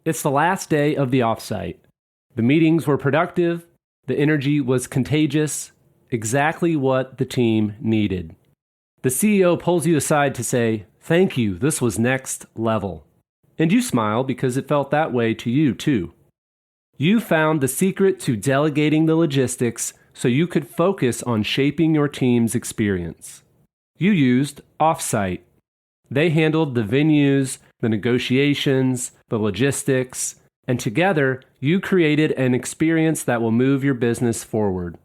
It's the last day of the offsite. The meetings were productive, the energy was contagious, exactly what the team needed. The CEO pulls you aside to say, "Thank you, this was next level." And you smile because it felt that way to you too. You found the secret to delegating the logistics so you could focus on shaping your team's experience. You used offsite. They handled the venues, the negotiations, the logistics, and together you created an experience that will move your business forward.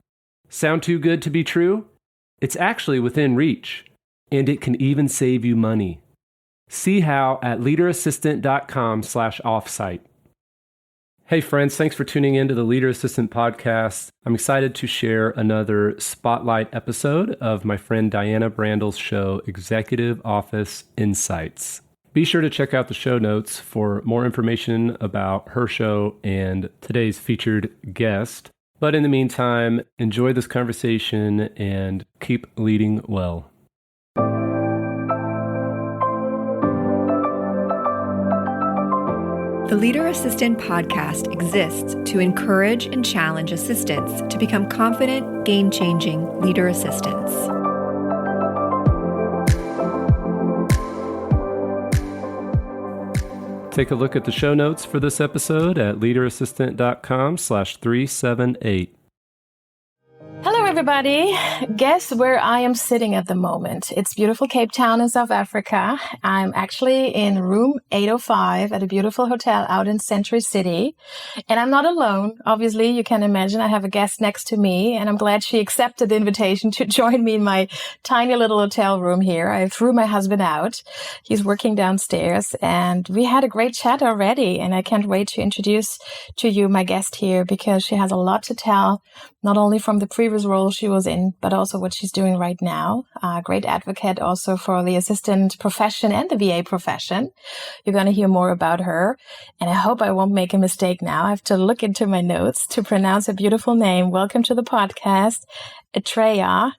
Sound too good to be true? It's actually within reach, and it can even save you money. See how at leaderassistant.com/offsite. Hey friends, thanks for tuning in to the Leader Assistant podcast. I'm excited to share another spotlight episode of my friend Diana Brandl's show, Executive Office Insights. Be sure to check out the show notes for more information about her show and today's featured guest. But in the meantime, enjoy this conversation and keep leading well. The Leader Assistant podcast exists to encourage and challenge assistants to become confident, game-changing leader assistants. Take a look at the show notes for this episode at leaderassistant.com/378. Hello, everybody. Guess where I am sitting at the moment? It's beautiful Cape Town in South Africa. I'm actually in room 805 at a beautiful hotel out in Century City. And I'm not alone. Obviously, you can imagine I have a guest next to me, and I'm glad she accepted the invitation to join me in my tiny little hotel room here. I threw my husband out. He's working downstairs, and we had a great chat already. And I can't wait to introduce to you my guest here because she has a lot to tell, not only from the previous role she was in, but also what she's doing right now. Great advocate also for the assistant profession and the VA profession. You're going to hear more about her. And I hope I won't make a mistake now. I have to look into my notes to pronounce a beautiful name. Welcome to the podcast, Atrayah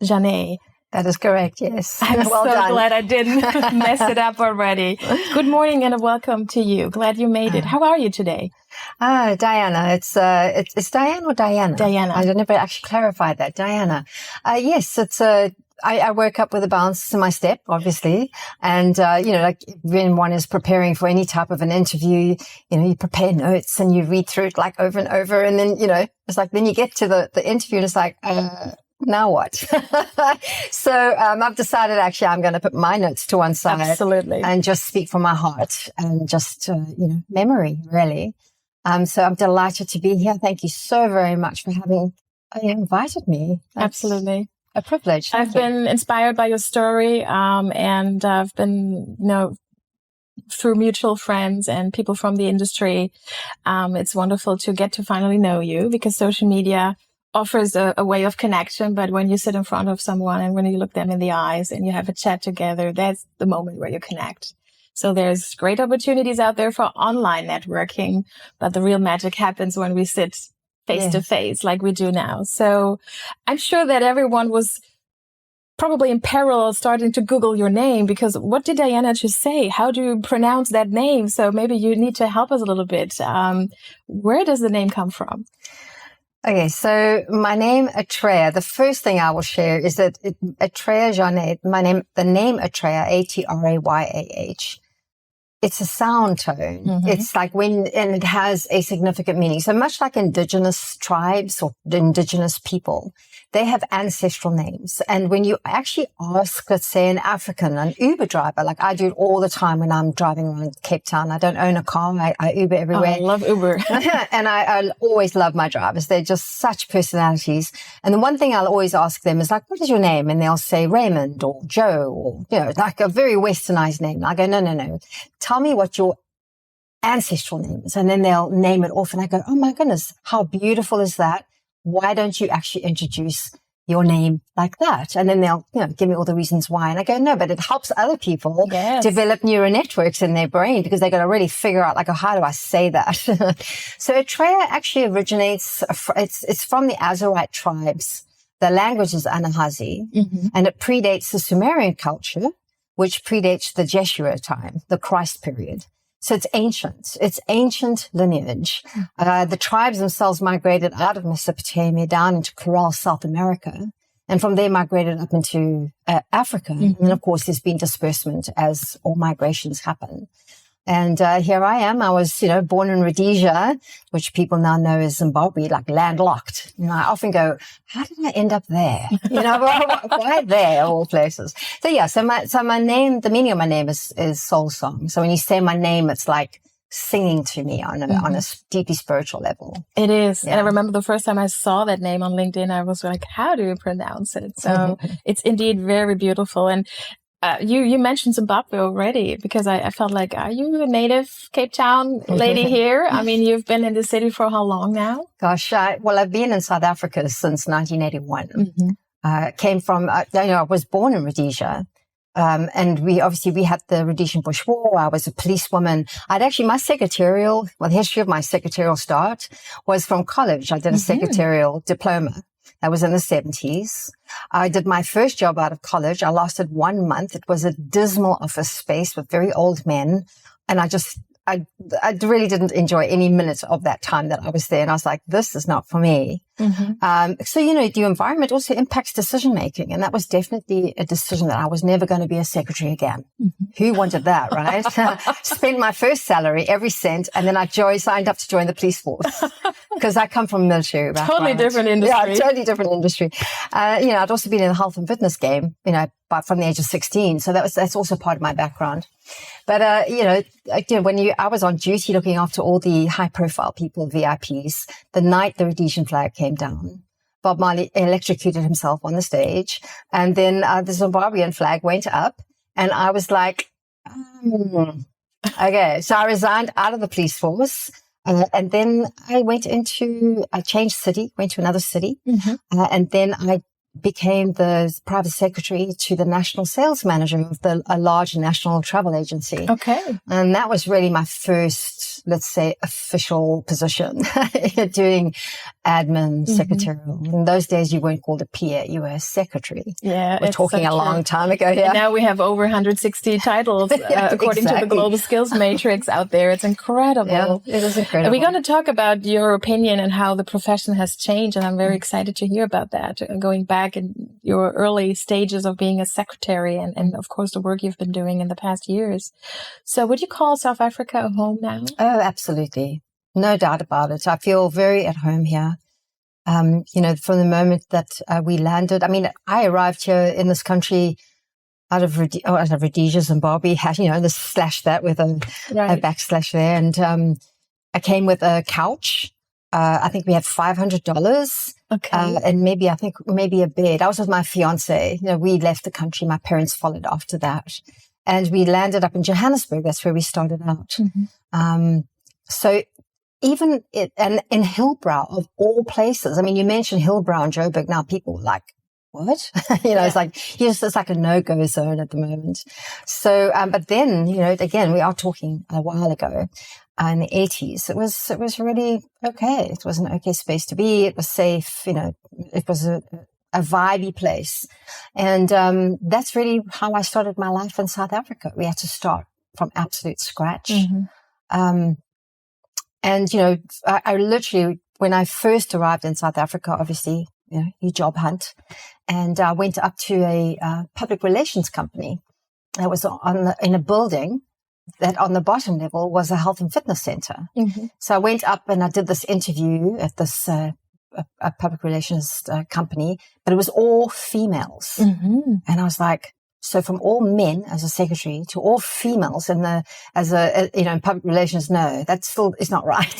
Janhe. That is correct, yes. I'm so glad I didn't mess it up already. Good morning and welcome to you. Glad you made it. How are you today? Diana. It's Diane or Diana? Diana. I don't know if I actually clarified that. Diana. Yes, I woke up with a bounce in my step, obviously. And, like when one is preparing for any type of an interview, you prepare notes and you read through it like over and over. And then, it's like, then you get to the interview and it's like, now what? So I've decided actually I'm going to put my notes to one side. Absolutely. And just speak from my heart and just, memory, really. So I'm delighted to be here. Thank you so very much for having invited me. That's Absolutely. A privilege. I've been inspired by your story, and I've been, through mutual friends and people from the industry. It's wonderful to get to finally know you because social media offers a way of connection, but when you sit in front of someone and when you look them in the eyes and you have a chat together, that's the moment where you connect. So there's great opportunities out there for online networking, but the real magic happens when we sit face to face like we do now. So I'm sure that everyone was probably in parallel starting to Google your name because what did Diana just say? How do you pronounce that name? So maybe you need to help us a little bit. Where does the name come from? Okay, so my name Atrayah, the first thing I will share is that Atrayah Janhe, the name Atrayah, Atrayah, it's a sound tone. Mm-hmm. It's like and it has a significant meaning. So much like indigenous tribes or indigenous people, they have ancestral names. And when you actually ask, let's say, an Uber driver, like I do it all the time when I'm driving around Cape Town. I don't own a car. I Uber everywhere. Oh, I love Uber. And I always love my drivers. They're just such personalities. And the one thing I'll always ask them is like, what is your name? And they'll say Raymond or Joe or, like a very westernized name. I go, no. Tell me what your ancestral name is. And then they'll name it off. And I go, oh my goodness, how beautiful is that? Why don't you actually introduce your name like that? And then they'll, give me all the reasons why. And I go, no, but it helps other people develop neural networks in their brain because they got to really figure out, like, oh, how do I say that? So Atrayah actually originates, it's from the Azarite tribes. The language is Anahazi, and it predates the Sumerian culture, which predates the Jeshua time, the Christ period. So it's ancient. It's ancient lineage. The tribes themselves migrated out of Mesopotamia down into Coral, South America. And from there migrated up into Africa. And of course, there's been disbursement as all migrations happen. And here I am. I was, born in Rhodesia, which people now know as Zimbabwe, like landlocked. I often go, how did I end up there? Why there, of all places? So yeah, so my name, the meaning of my name is soul song. So when you say my name, it's like singing to me on a deeply spiritual level. It is. Yeah. And I remember the first time I saw that name on LinkedIn, I was like, how do you pronounce it? So it's indeed very beautiful. And you mentioned Zimbabwe already, because I felt like, are you a native Cape Town lady here? I mean, you've been in the city for how long now? Gosh, I've been in South Africa since 1981. Came from, I was born in Rhodesia. And we had the Rhodesian Bush War. I was a policewoman. The history of my secretarial start was from college. I did a secretarial diploma. That was in the 70s. I did my first job out of college. I lasted 1 month. It was a dismal office space with very old men. And I really didn't enjoy any minute of that time that I was there. And I was like, this is not for me. So, the environment also impacts decision making. And that was definitely a decision that I was never going to be a secretary again. Who wanted that, right? Spend my first salary, every cent. And then I signed up to join the police force because I come from a military background. Totally different industry. Yeah, totally different industry. I'd also been in the health and fitness game, but from the age of 16. So that's also part of my background. But, I was on duty looking after all the high profile people, VIPs, the night the Rhodesian flag came down, Bob Marley electrocuted himself on the stage. And then the Zimbabwean flag went up and I was like, okay. So I resigned out of the police force. And then I changed city, went to another city. And then I became the private secretary to the national sales manager of a large national travel agency. Okay. And that was really my first, let's say, official position, doing admin, secretarial. In those days, you weren't called a PA, you were a secretary. Yeah. We're talking a long time ago here. And now we have over 160 titles, according to the Global Skills Matrix out there. It's incredible. Yeah, it is incredible. We're going to talk about your opinion and how the profession has changed. And I'm very excited to hear about that, going back in your early stages of being a secretary and of course, the work you've been doing in the past years. So would you call South Africa a home now? Oh, absolutely. No doubt about it. I feel very at home here. From the moment that we landed, I arrived here in this country out of Rhodesia, Zimbabwe, let's slash that with a backslash there. And I came with a couch. I think we had $500. Okay. And maybe a bed. I was with my fiance. We left the country. My parents followed after that. And we landed up in Johannesburg. That's where we started out. So even in Hillbrow, of all places, you mentioned Hillbrow and Joburg. Now people were like, what? It's like, it's like a no-go zone at the moment. So, but then, again, we are talking a while ago. In the 80s, it was really okay. It was an okay space to be. It was safe. It was a vibey place. And, that's really how I started my life in South Africa. We had to start from absolute scratch. I literally, when I first arrived in South Africa, obviously, you job hunt, and I went up to a public relations company that was in a building that on the bottom level was a health and fitness center. So I went up and I did this interview at this a public relations company, but it was all females. And I was like, so from all men as a secretary to all females in public relations, no, that still is not right.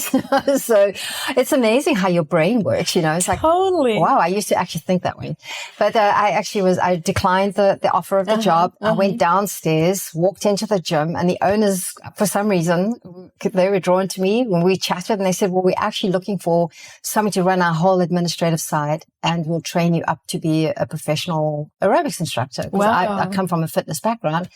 So it's amazing how your brain works, It's like, totally. Wow, I used to actually think that way. But I declined the offer of the job. I went downstairs, walked into the gym, and the owners, for some reason, they were drawn to me when we chatted, and they said, well, we're actually looking for somebody to run our whole administrative side, and we'll train you up to be a professional aerobics instructor. Wow. I come from a fitness background.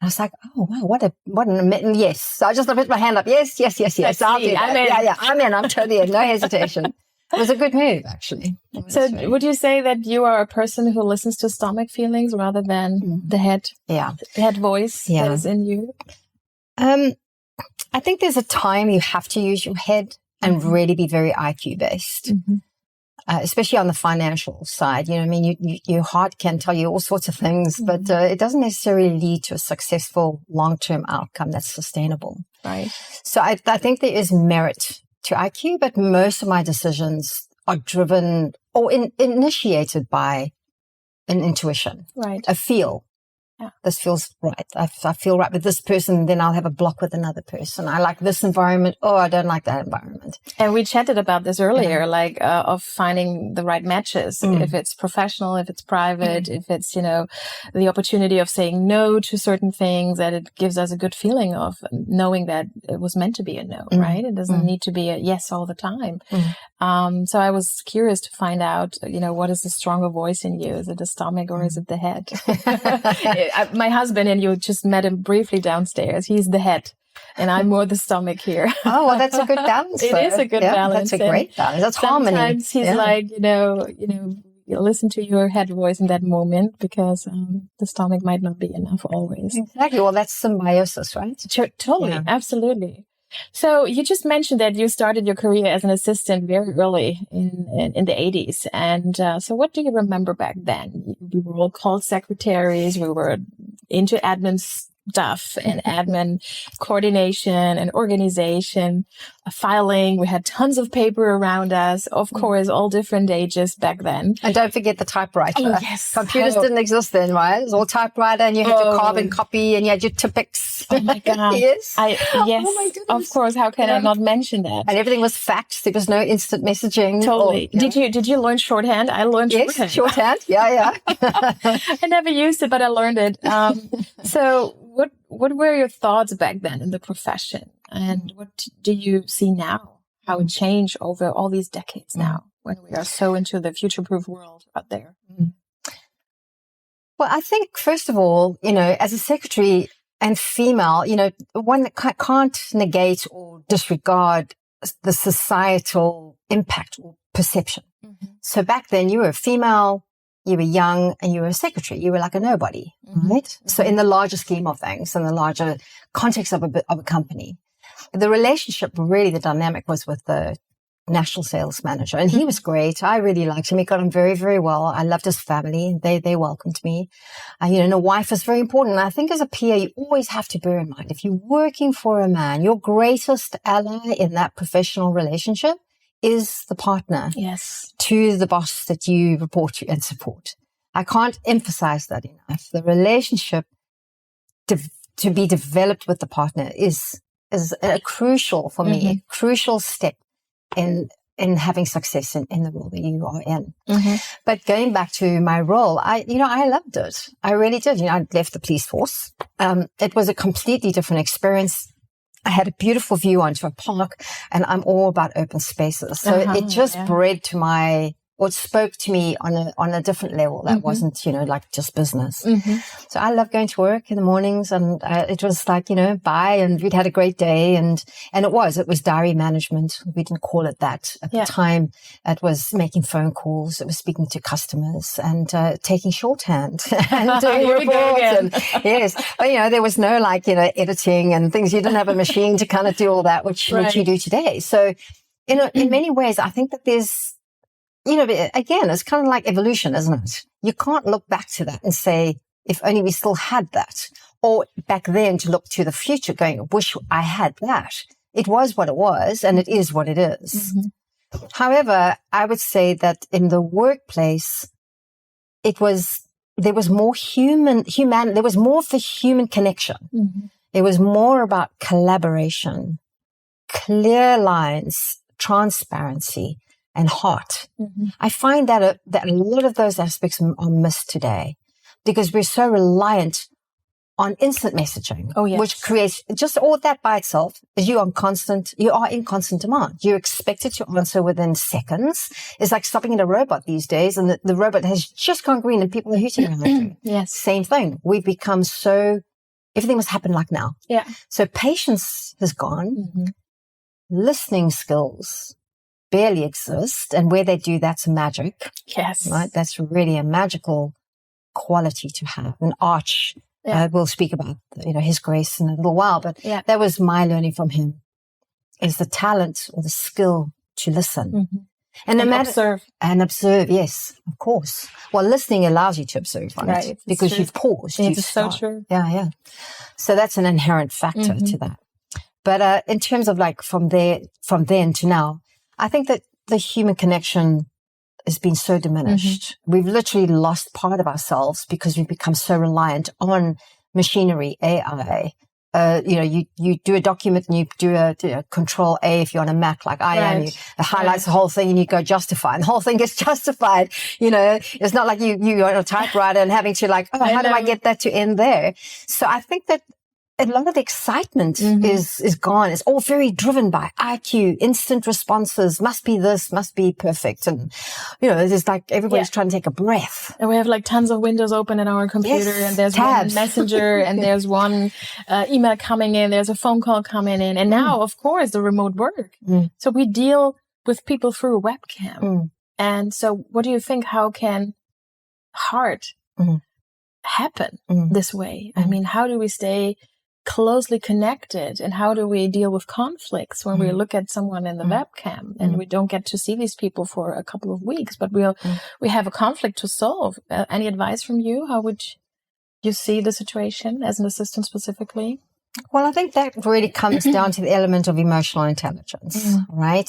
I was like, oh, wow, what an admittance. Yes. So I just put my hand up. Yes. I'll do that. I'm in. Yeah, I'm in. I'm totally in. No hesitation. It was a good move, actually. So would you say that you are a person who listens to stomach feelings rather than the head voice that is in you? I think there's a time you have to use your head and really be very IQ based. Especially on the financial side. You know, I mean, your heart can tell you all sorts of things, but it doesn't necessarily lead to a successful long-term outcome that's sustainable. Right. So I think there is merit to IQ, but most of my decisions are driven or initiated by an intuition, right? A feel. Yeah. This feels right. I feel right with this person, then I'll have a block with another person. I like this environment. Oh, I don't like that environment. And we chatted about this earlier, of finding the right matches. If it's professional, if it's private, if it's, you know, the opportunity of saying no to certain things, that it gives us a good feeling of knowing that it was meant to be a no, right? It doesn't need to be a yes all the time. So I was curious to find out, you know, what is the stronger voice in you? Is it the stomach or is it the head? My husband, and you just met him briefly downstairs. He's the head, and I'm more the stomach here. Oh, well, that's a good balance. It is a good balance. That's a great balance. That's harmony. Sometimes he's like, you know, you listen to your head voice in that moment because the stomach might not be enough always. Exactly. Well, that's symbiosis, right? Totally. Absolutely. So you just mentioned that you started your career as an assistant very early in the 80s. And so what do you remember back then? We were all called secretaries. We were into admin stuff and admin coordination and organization, filing. We had tons of paper around us. Of course, all different ages back then. And don't forget the typewriter. Oh, yes. Computers didn't exist then, right? It was all typewriter and you had to carbon copy and you had your Tipex. Oh my God. Yes. Yes. Oh my goodness. Of course. How can I not mention that? And everything was faxed. There was no instant messaging. Totally. Did you learn shorthand? I learned shorthand. Shorthand. Yeah. I never used it, but I learned it. So what were your thoughts back then in the profession? And what do you see now? How it changed over all these decades now when we are so into the future-proof world out there? Well, I think, first of all, you know, as a secretary and female, you know, one can't negate or disregard the societal impact or perception. So back then you were a female, you were young, and you were a secretary. You were like a nobody, right? So in the larger scheme of things, in the larger context of a company, the relationship, really the dynamic was with the national sales manager. And he was great. I really liked him. He got on very, very well. I loved his family. They welcomed me. You know, a wife is very important. And I think as a PA, you always have to bear in mind, if you're working for a man, your greatest ally in that professional relationship is the partner. Yes. To the boss that you report to and support. I can't emphasize that enough. The relationship to be developed with the partner is a crucial, for me, a crucial step in having success in the role that you are in. But going back to my role, I loved it. I really did. You know, I left the police force. It was a completely different experience. I had a beautiful view onto a park, and I'm all about open spaces. So it just bred to or spoke to me on a different level that wasn't, you know, like just business. So I love going to work in the mornings, and it was like, you know, bye, and we'd had a great day, and it was diary management. We didn't call it that at the time. It was making phone calls, it was speaking to customers, and taking shorthand and doing reports. And, yes, but you know, there was no like, you know, editing and things. You didn't have a machine to kind of do all that, which you do today. So, you know, in many ways, I think that there's, you know, again, it's kind of like evolution, isn't it? You can't look back to that and say, if only we still had that. Or back then to look to the future going, wish I had that. It was what it was, and it is what it is. However, I would say that in the workplace, there was more there was more for human connection. It was more about collaboration, clear lines, transparency, and heart. I find that a lot of those aspects are missed today because we're so reliant on instant messaging, which creates just all that by itself. You are in constant demand. You're expected to answer within seconds. It's like stopping at a robot these days, and the robot has just gone green and people are hooting around you. Yes. Same thing. We've become everything must happen like now. Yeah. So patience has gone. Listening skills barely exist, and where they do, that's magic. Yes. Right? That's really a magical quality to have, an arch We'll speak about, his grace in a little while, but that was my learning from him, is the talent or the skill to listen. Mm-hmm. And observe. And observe, yes, of course. Well, listening allows you to observe, right? Because you've paused. It's so true. Yeah. So that's an inherent factor to that. But in terms of from then to now, I think that the human connection has been so diminished. We've literally lost part of ourselves because we've become so reliant on machinery, AI. You do a document and you do a control A if you're on a Mac like I am. It highlights the whole thing and you go justify, and the whole thing gets justified. It's not like you're on a typewriter and having to how do I get that to end there? So I think that a lot of the excitement is gone. It's all very driven by IQ, instant responses, must be this, must be perfect. And, it's like everybody's trying to take a breath. And we have tons of windows open in our computer, and there's tabs. one messenger and there's one email coming in, there's a phone call coming in. And now, of course, the remote work. So we deal with people through a webcam. And so what do you think? How can heart happen this way? I mean, how do we stay closely connected, and how do we deal with conflicts when we look at someone in the webcam and we don't get to see these people for a couple of weeks, but we have a conflict to solve? Any advice from you? How would you see the situation as an assistant specifically? Well, I think that really comes down to the element of emotional intelligence, right?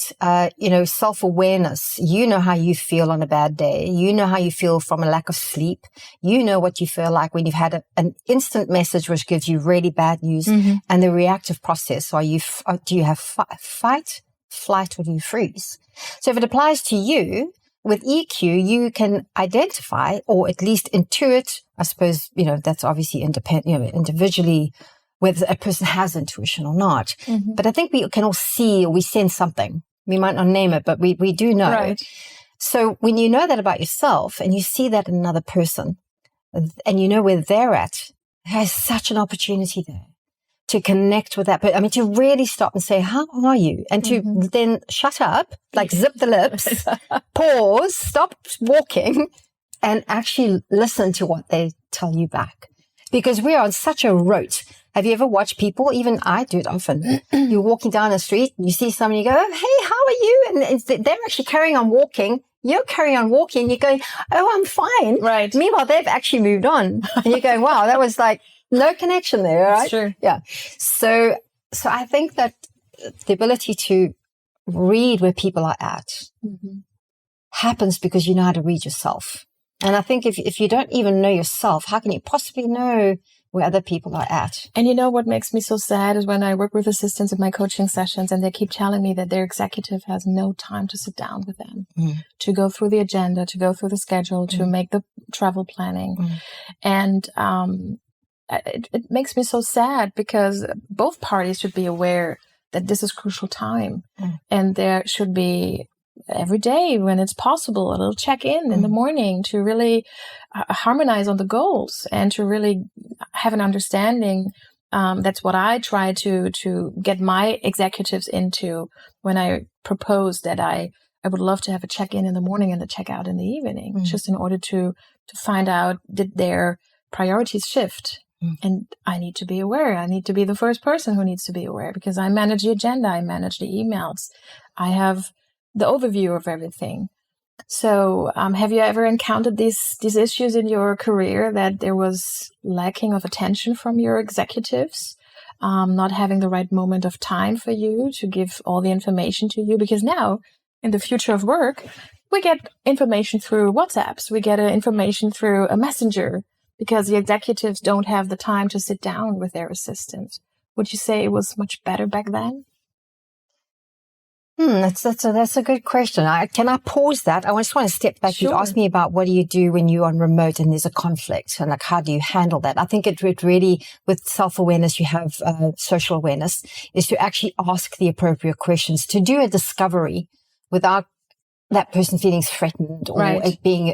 Self-awareness. You know how you feel on a bad day. You know how you feel from a lack of sleep. You know what you feel like when you've had an instant message which gives you really bad news, and the reactive process. Do you have fight, flight, or do you freeze? So if it applies to you, with EQ, you can identify or at least intuit. I suppose, that's obviously independent, individually, whether a person has intuition or not. But I think we can all see, or we sense something. We might not name it, but we do know. Right. So when you know that about yourself and you see that in another person and you know where they're at, there's such an opportunity there to connect with that. But to really stop and say, how are you? And to then shut up, zip the lips, pause, stop walking, and actually listen to what they tell you back. Because we are on such a rote. Have you ever watched people? Even I do it often. You're walking down the street, you see someone, you go, oh, hey, how are you? And they're actually carrying on walking. You're carrying on walking. You're going, oh, I'm fine. Right. Meanwhile, they've actually moved on. And you're going, wow, that was no connection there, right? Sure. Yeah. So I think that the ability to read where people are at happens because you know how to read yourself. And I think if you don't even know yourself, how can you possibly know where other people are at? And what makes me so sad is when I work with assistants in my coaching sessions and they keep telling me that their executive has no time to sit down with them, to go through the agenda, to go through the schedule, to make the travel planning. And it makes me so sad because both parties should be aware that this is crucial time. And there should be every day when it's possible, a little check-in in the morning to really harmonize on the goals and to really have an understanding. That's what I try to get my executives into when I propose that I would love to have a check-in in the morning and a check-out in the evening, just in order to find out, did their priorities shift? And I need to be aware. I need to be the first person who needs to be aware because I manage the agenda. I manage the emails. I have the overview of everything. So have you ever encountered these issues in your career that there was lacking of attention from your executives, not having the right moment of time for you to give all the information to you? Because now in the future of work, we get information through WhatsApps. We get information through a messenger because the executives don't have the time to sit down with their assistants. Would you say it was much better back then? That's a good question. Can I pause that? I just want to step back. Sure. You asked me about what do you do when you're on remote and there's a conflict and how do you handle that? I think it really, with self-awareness, you have social awareness, is to actually ask the appropriate questions, to do a discovery without that person feeling threatened or it being,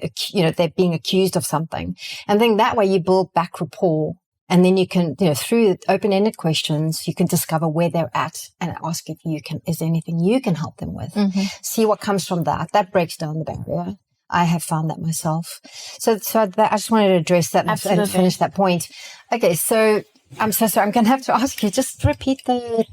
they're being accused of something. And then that way you build back rapport. And then you can, through open-ended questions, you can discover where they're at and ask is there anything you can help them with? See what comes from that. That breaks down the barrier. I have found that myself. So that, I just wanted to address that and finish that point. Okay, so I'm so sorry. I'm going to have to ask you, just repeat the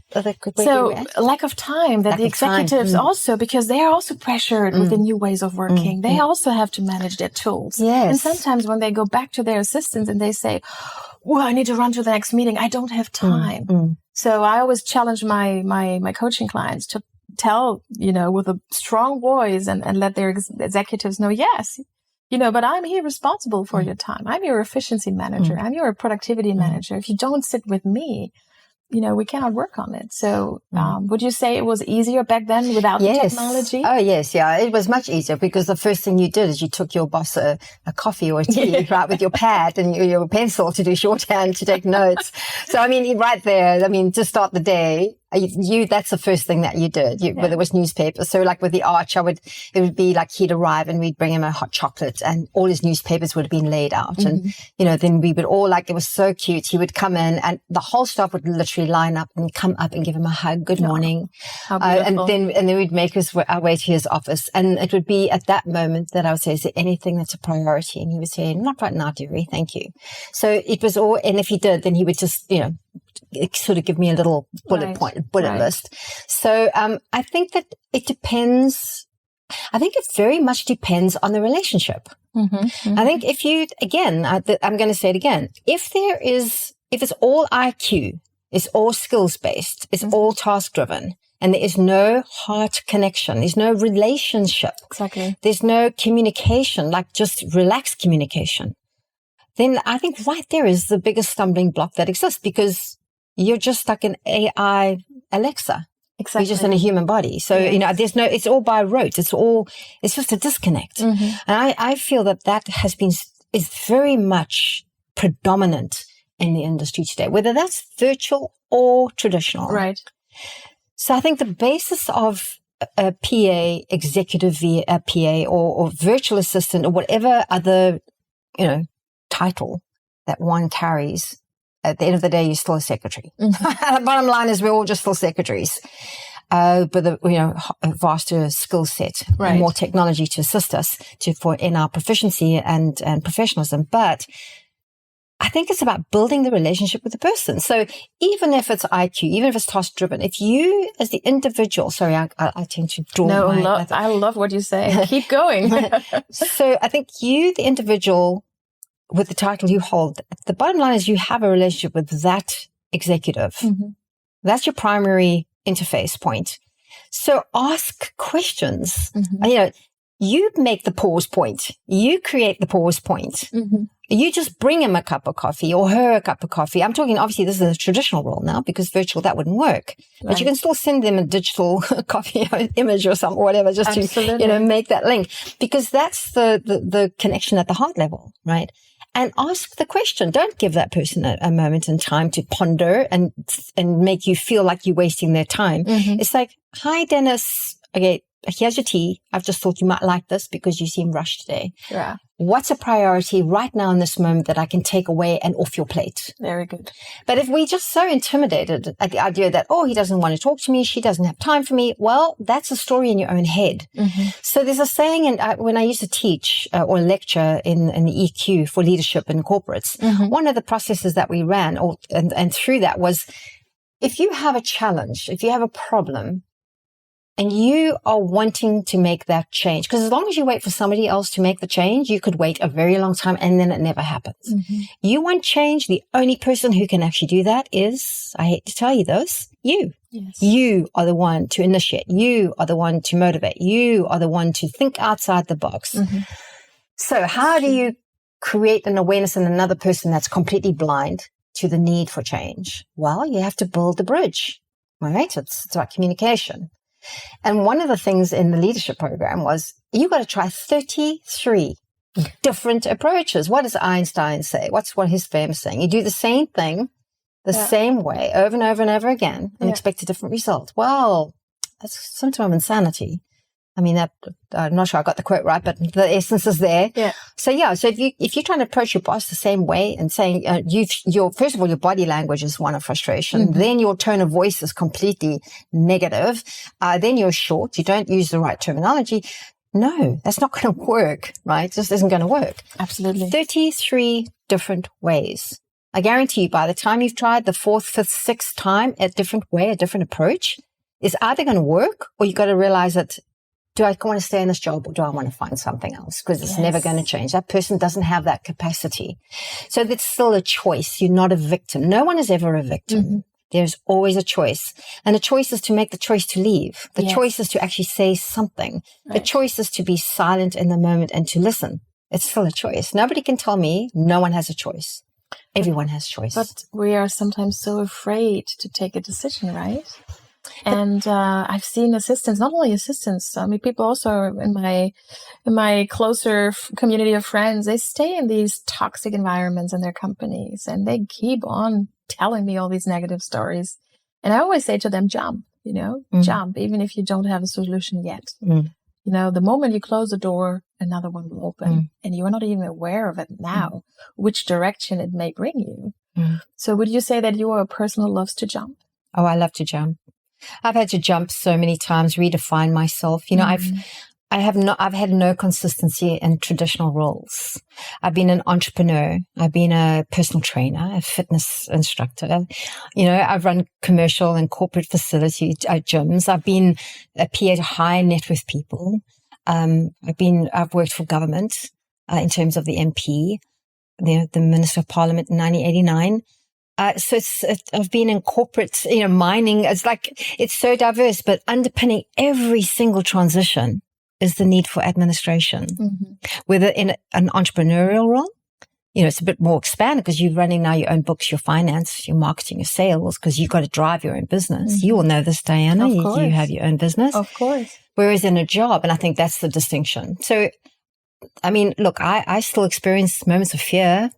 So lack of time that the executives also, because they are also pressured with the new ways of working. They also have to manage their tools. Yes. And sometimes when they go back to their assistants and they say, well, I need to run to the next meeting, I don't have time. So I always challenge my coaching clients to tell, with a strong voice and let their executives know, yes, but I'm here responsible for your time. I'm your efficiency manager. I'm your productivity manager. If you don't sit with me, we cannot work on it. So would you say it was easier back then without the technology? Oh, yes. Yeah. It was much easier because the first thing you did is you took your boss a coffee or a tea, right, with your pad and your pencil to do shorthand, to take notes. So, right there, to start the day, that's the first thing that you did, whether it was newspapers. So like with the Arch, it would be like he'd arrive and we'd bring him a hot chocolate and all his newspapers would have been laid out. And, then we would all it was so cute. He would come in and the whole staff would literally line up and come up and give him a hug. Good morning. How beautiful. And then we'd make our way to his office. And it would be at that moment that I would say, is there anything that's a priority? And he would say, not right now, dearie. Thank you. So it was all, and if he did, then he would just, sort of give me a little bullet list. So, I think that it depends. I think it very much depends on the relationship. I think if you, again, I'm going to say it again. If it's all IQ, it's all skills based, it's all task driven, and there is no heart connection, there's no relationship. Exactly. There's no communication, like just relaxed communication. Then I think right there is the biggest stumbling block that exists because you're just like an AI Alexa. Exactly. You're just in a human body. So, there's it's all by rote. It's just a disconnect. And I feel that is very much predominant in the industry today, whether that's virtual or traditional. Right. So I think the basis of a PA, executive PA or virtual assistant or whatever other, title that one carries, at the end of the day, you're still a secretary. The bottom line is we're all just still secretaries. But a vaster skill set, and more technology to assist us in our proficiency and professionalism. But I think it's about building the relationship with the person. So even if it's IQ, even if it's task driven, if you as the individual, sorry, I tend to draw. No, I love what you say. Keep going. So I think you, the individual, with the title you hold, the bottom line is you have a relationship with that executive. That's your primary interface point. So ask questions. You make the pause point. You create the pause point. You just bring him a cup of coffee or her a cup of coffee. I'm talking, obviously, this is a traditional role now because virtual, that wouldn't work. But you can still send them a digital coffee image or something, or whatever, just to, make that link. Because that's the connection at the heart level, right? And ask the question. Don't give that person a moment in time to ponder and make you feel like you're wasting their time. It's like, hi, Dennis. Okay, here's your tea. I've just thought you might like this because you seem rushed today. Yeah. What's a priority right now in this moment that I can take away and off your plate? Very good. But if we're just so intimidated at the idea that, he doesn't want to talk to me, she doesn't have time for me, well, that's a story in your own head. So there's a saying, when I used to teach or lecture in the EQ for leadership in corporates, one of the processes that we ran and through that was, if you have a challenge, if you have a problem, and you are wanting to make that change, because as long as you wait for somebody else to make the change, you could wait a very long time and then it never happens. You want change. The only person who can actually do that is, I hate to tell you this, you. Yes. You are the one to initiate. You are the one to motivate. You are the one to think outside the box. So how do you create an awareness in another person that's completely blind to the need for change? Well, you have to build the bridge, right? It's about communication. And one of the things in the leadership program was you got to try 33 different approaches. What does Einstein say? What's what his famous saying? You do the same thing the same way over and over and over again and expect a different result. Well, that's some form of insanity. I mean, I'm not sure I got the quote right, but the essence is there. Yeah. So if you're trying to approach your boss the same way and saying, first of all, your body language is one of frustration. Then your tone of voice is completely negative. Then you're short. You don't use the right terminology. No, that's not going to work, right? It just isn't going to work. Absolutely. 33 different ways. I guarantee you, by the time you've tried the 4th, 5th, 6th time, a different way, a different approach is either going to work, or you've got to realize that, do I want to stay in this job, or do I want to find something else? Because it's never going to change. That person doesn't have that capacity. So that's still a choice. You're not a victim. No one is ever a victim. Mm-hmm. There's always a choice. And the choice is to make the choice to leave. The choice is to actually say something. Right. The choice is to be silent in the moment and to listen. It's still a choice. Nobody can tell me no one has a choice. Everyone has choice. But we are sometimes so afraid to take a decision, right? And I've seen assistants, not only assistants, I mean, people also in my closer community of friends, they stay in these toxic environments in their companies, and they keep on telling me all these negative stories. And I always say to them, jump, jump, even if you don't have a solution yet. The moment you close the door, another one will open, and you are not even aware of it now, which direction it may bring you. So would you say that you are a person who loves to jump? Oh, I love to jump. I've had to jump so many times, redefine myself. I've had no consistency in traditional roles. I've been an entrepreneur. I've been a personal trainer, a fitness instructor. I've run commercial and corporate facility gyms. I've been a PA to high net worth people. I've worked for government, in terms of the MP, the Minister of Parliament in 1989. So I've been in corporate, mining. It's so diverse, but underpinning every single transition is the need for administration. Whether in an entrepreneurial role, it's a bit more expanded because you're running now your own books, your finance, your marketing, your sales, because you've got to drive your own business. You all know this, Diana. You have your own business. Of course. Whereas in a job, and I think that's the distinction. So, I mean, look, I still experience moments of fear.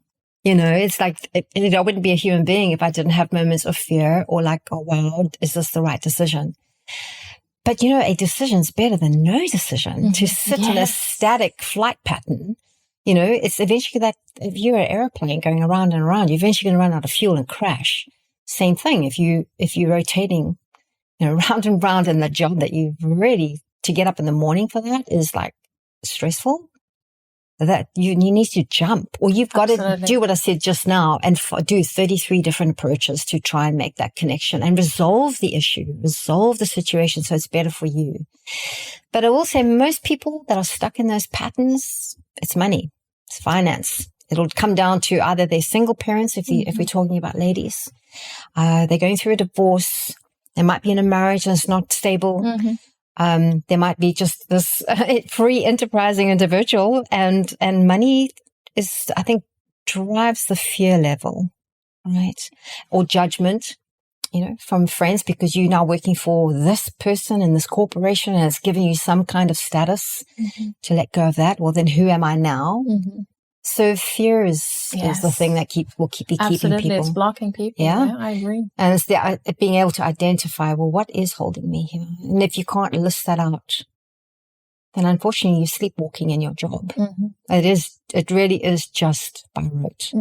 It's like, I wouldn't be a human being if I didn't have moments of fear or like, oh, wow, is this the right decision? But, a decision's better than no decision. To sit in a static flight pattern, it's eventually that if you're an airplane going around and around, you're eventually going to run out of fuel and crash. Same thing. If you're rotating, round and round in the job that you've really, to get up in the morning for that is like stressful. That you need to jump, or you've got to do what I said just now and do 33 different approaches to try and make that connection and resolve the issue, resolve the situation so it's better for you. But I will say most people that are stuck in those patterns, it's money, it's finance. It'll come down to either they're single parents, if we're talking about ladies, they're going through a divorce, they might be in a marriage and it's not stable. There might be just this free enterprising individual and money is, I think, drives the fear level, right? Or judgment, from friends because you're now working for this person in this corporation and it's giving you some kind of status to let go of that. Well, then who am I now? So fear is the thing that will keep keeping people. Absolutely, it's blocking people. Yeah, I agree. And it's being able to identify, well, what is holding me here? And if you can't list that out, then unfortunately you're sleepwalking in your job. It really is just by rote.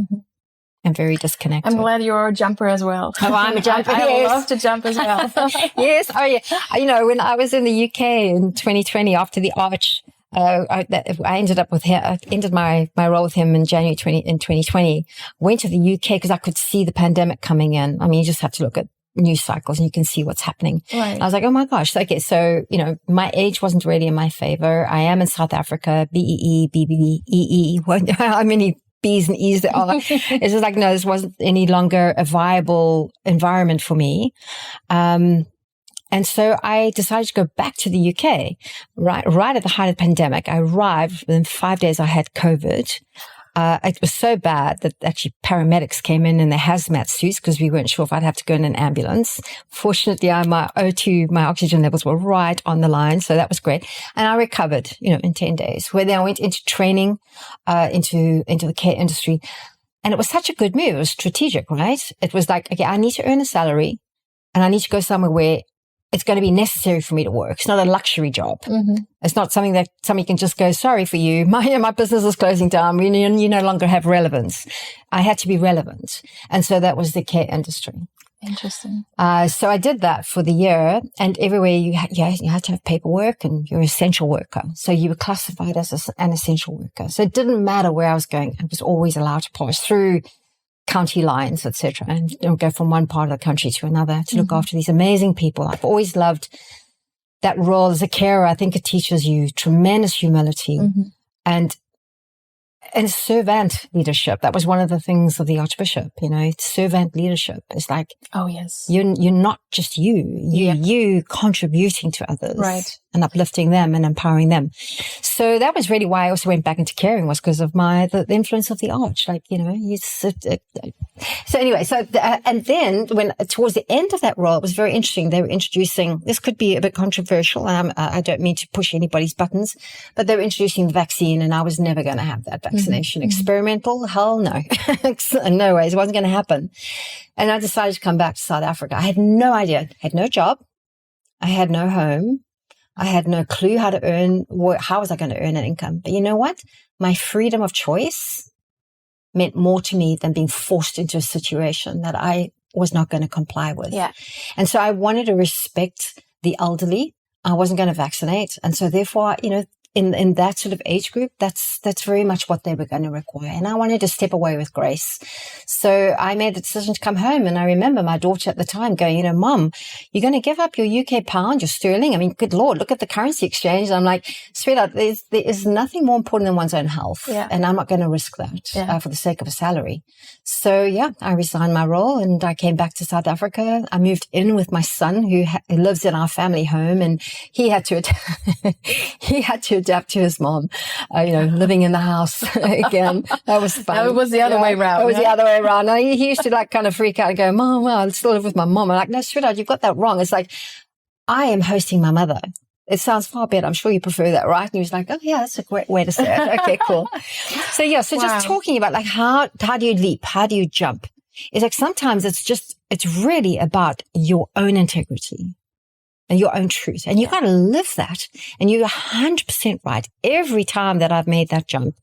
And very disconnected. I'm glad you're a jumper as well. Oh, I'm a jumper. I love to jump as well. Yes. Oh, yeah. When I was in the UK in 2020 after the Arch, I ended up with him. I ended my role with him in January 2020. Went to the UK because I could see the pandemic coming in. I mean, you just have to look at news cycles and you can see what's happening. Right. I was like, oh my gosh. Okay. So, my age wasn't really in my favor. I am in South Africa, BEE, BBEE. How many B's and E's there are? It's just like, no, this wasn't any longer a viable environment for me. And so I decided to go back to the UK right at the height of the pandemic. I arrived within 5 days. I had COVID. It was so bad that actually paramedics came in their hazmat suits because we weren't sure if I'd have to go in an ambulance. Fortunately, my O2, my oxygen levels were right on the line. So that was great. And I recovered, in 10 days, where then I went into training, into the care industry. And it was such a good move. It was strategic, right? It was like, okay, I need to earn a salary and I need to go somewhere where it's going to be necessary for me to work. It's not a luxury job. It's not something that somebody can just go, sorry for you. My business is closing down. You no longer have relevance. I had to be relevant. And so that was the care industry. Interesting. So I did that for the year, and everywhere you had to have paperwork, and you're an essential worker. So you were classified as an essential worker. So it didn't matter where I was going. I was always allowed to pass through county lines, etc., and go from one part of the country to another to look after these amazing people. I've always loved that role as a carer. I think it teaches you tremendous humility and servant leadership. That was one of the things of the Archbishop, servant leadership. It's like, oh yes, you're not just you contributing to others, right, and uplifting them and empowering them. So that was really why I also went back into caring, was because of the influence of the Arch. So anyway, and then when towards the end of that role, it was very interesting. They were introducing, this could be a bit controversial. I don't mean to push anybody's buttons, but they were introducing the vaccine, and I was never going to have that vaccination. Experimental? Hell no. No ways. It wasn't going to happen. And I decided to come back to South Africa. I had no idea. I had no job. I had no home. I had no clue how was I going to earn an income? But you know what? My freedom of choice meant more to me than being forced into a situation that I was not going to comply with. Yeah. And so I wanted to respect the elderly. I wasn't going to vaccinate. And so therefore, in that sort of age group, that's very much what they were going to require. And I wanted to step away with grace. So I made the decision to come home. And I remember my daughter at the time going, Mom, you're going to give up your UK pound, your sterling. I mean, good Lord, look at the currency exchange. And I'm like, sweetheart, there is nothing more important than one's own health. Yeah. And I'm not going to risk that for the sake of a salary. So I resigned my role and I came back to South Africa. I moved in with my son who lives in our family home, and he had to adapt to his mom, living in the house again. That was fun. No, it was the other way around. It was the other way around. And he used to kind of freak out and go, Mom, I still live with my mom. I'm like, no, sweetheart, you've got that wrong. It's like, I am hosting my mother. It sounds far better. I'm sure you prefer that, right? And he was like, oh yeah, that's a great way to say it. Okay, cool. So just talking about how do you leap? How do you jump? It's like sometimes it's really about your own integrity and your own truth. And you got to live that. And you're 100% right. Every time that I've made that jump,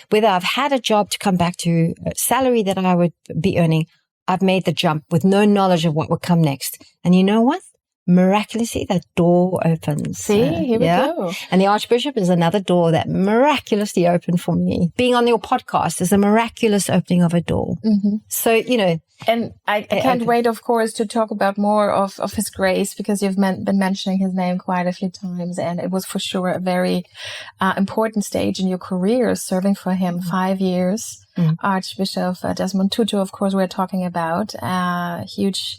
whether I've had a job to come back to, a salary that I would be earning, I've made the jump with no knowledge of what would come next. And you know what? Miraculously, that door opens. See, here we go. And the Archbishop is another door that miraculously opened for me. Being on your podcast is a miraculous opening of a door. So, And I can't wait, of course, to talk about more of His Grace, because you've been mentioning his name quite a few times. And it was for sure a very important stage in your career, serving for him 5 years. Archbishop Desmond Tutu, of course, we're talking about. Huge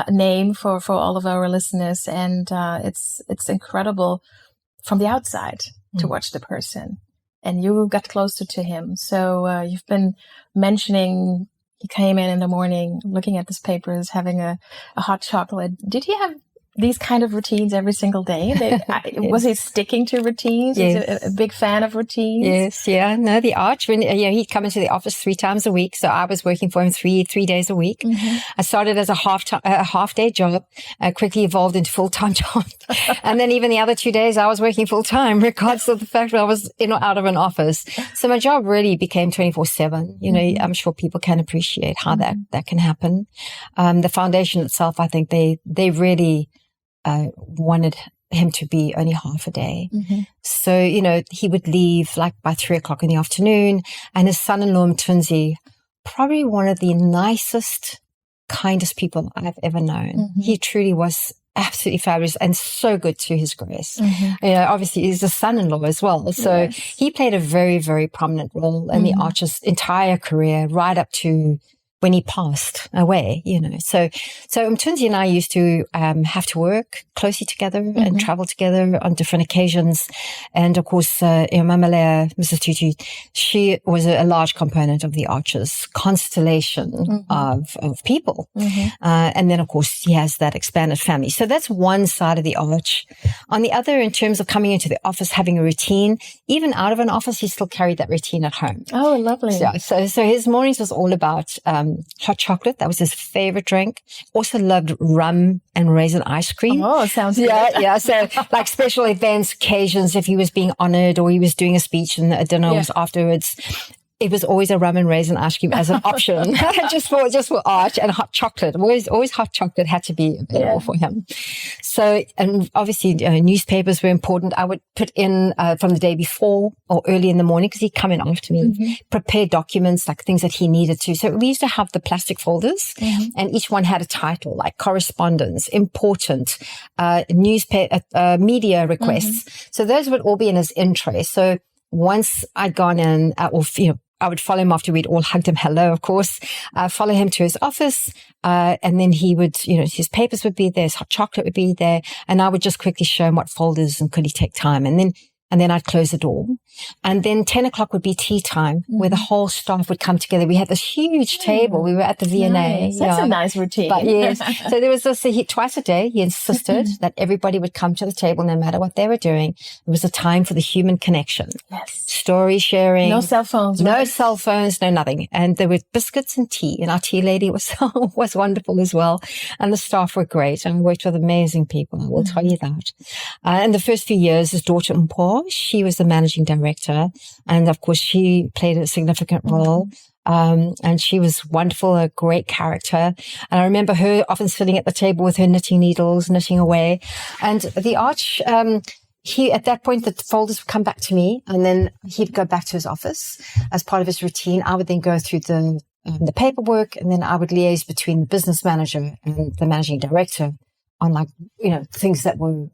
name for all of our listeners. And it's incredible from the outside to watch the person. And you got closer to him. So you've been mentioning he came in the morning, looking at his papers, having a hot chocolate. Did he have these kind of routines every single day? Was he sticking to routines? Yes. Was he a big fan of routines? Yes, yeah. No, the Arch, when he'd come into the office 3 times a week. So I was working for him three days a week. I started as a half day job, quickly evolved into full-time job. And then even the other 2 days I was working full-time, regardless of the fact that I was in or out of an office. So my job really became 24/7. I'm sure people can appreciate how that can happen. The foundation itself, I think they really wanted him to be only half a day. So, he would leave like by 3:00 in the afternoon, and his son-in-law, Mthunzi, probably one of the nicest, kindest people I've ever known. He truly was absolutely fabulous and so good to His Grace. Obviously he's a son-in-law as well. So he played a very, very prominent role in the Arch's entire career, right up to when he passed away, So Mthunzi and I used to have to work closely together and travel together on different occasions. And of course, Mamalea, Mrs. Tutu, she was a large component of the Arch's constellation of people. And then, of course, he has that expanded family. So that's one side of the Arch. On the other, in terms of coming into the office, having a routine, even out of an office, he still carried that routine at home. Oh, lovely. So his mornings was all about hot chocolate. That was his favorite drink. Also loved rum and raisin ice cream. Oh, sounds good. Yeah. So like special events, occasions, if he was being honored or he was doing a speech and a dinner was afterwards, it was always a rum and raisin ice cream as an option, just for Arch, and hot chocolate. Always hot chocolate had to be available for him. So, and obviously newspapers were important. I would put in from the day before or early in the morning, because he'd come in after me, prepare documents, like things that he needed to. So we used to have the plastic folders, and each one had a title, like correspondence, important, newspaper, media requests. So those would all be in his intro. So once I'd gone in, I would follow him after we'd all hugged him hello, of course, follow him to his office. And then he would, his papers would be there, his hot chocolate would be there. And I would just quickly show him what folders and could he take time. And then I'd close the door. And then 10 o'clock would be tea time, where the whole staff would come together. We had this huge table. We were at the V&A. Nice. That's a nice routine. But yes. So there was this, twice a day, he insisted that everybody would come to the table no matter what they were doing. It was a time for the human connection. Yes. Story sharing. No cell phones. No cell phones, no nothing. And there were biscuits and tea. And our tea lady was wonderful as well. And the staff were great. And we worked with amazing people. I will tell you that. In the first few years, his daughter Mpo, she was the managing director. And of course, she played a significant role. And she was wonderful, a great character. And I remember her often sitting at the table with her knitting needles, knitting away. And the Arch, at that point, the folders would come back to me, and then he'd go back to his office as part of his routine. I would then go through the paperwork, and then I would liaise between the business manager and the managing director on things that were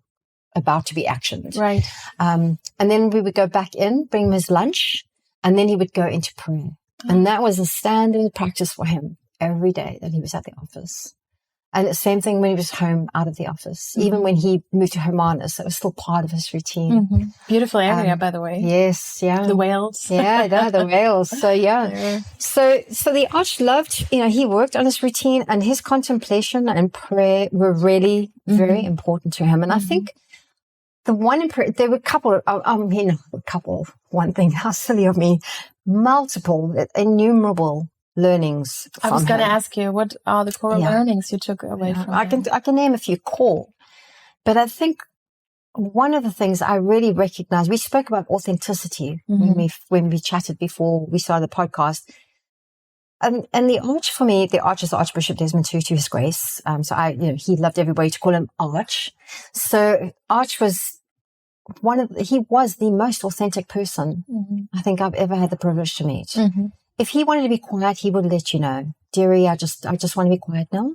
about to be actioned. Right. And then we would go back in, bring him his lunch, and then he would go into prayer. And that was a standard practice for him every day that he was at the office. And the same thing when he was home out of the office. Even when he moved to Hermanus, it was still part of his routine. Beautiful area, by the way. Yes, yeah. The whales. Yeah, the whales. So, yeah. So the Arch loved, he worked on his routine, and his contemplation and prayer were really very important to him. And I think there were a couple, one thing, how silly of me, multiple, innumerable learnings from I was going to him. ask you, what are the core learnings you took away from him? I can name a few core, but I think one of the things I really recognize, we spoke about authenticity when we chatted before we started the podcast. And the Arch for me, the Arch is Archbishop Desmond Tutu, His Grace. He loved everybody to call him Arch. So Arch was he was the most authentic person I think I've ever had the privilege to meet. If he wanted to be quiet, he would let you know, dearie, I just want to be quiet now.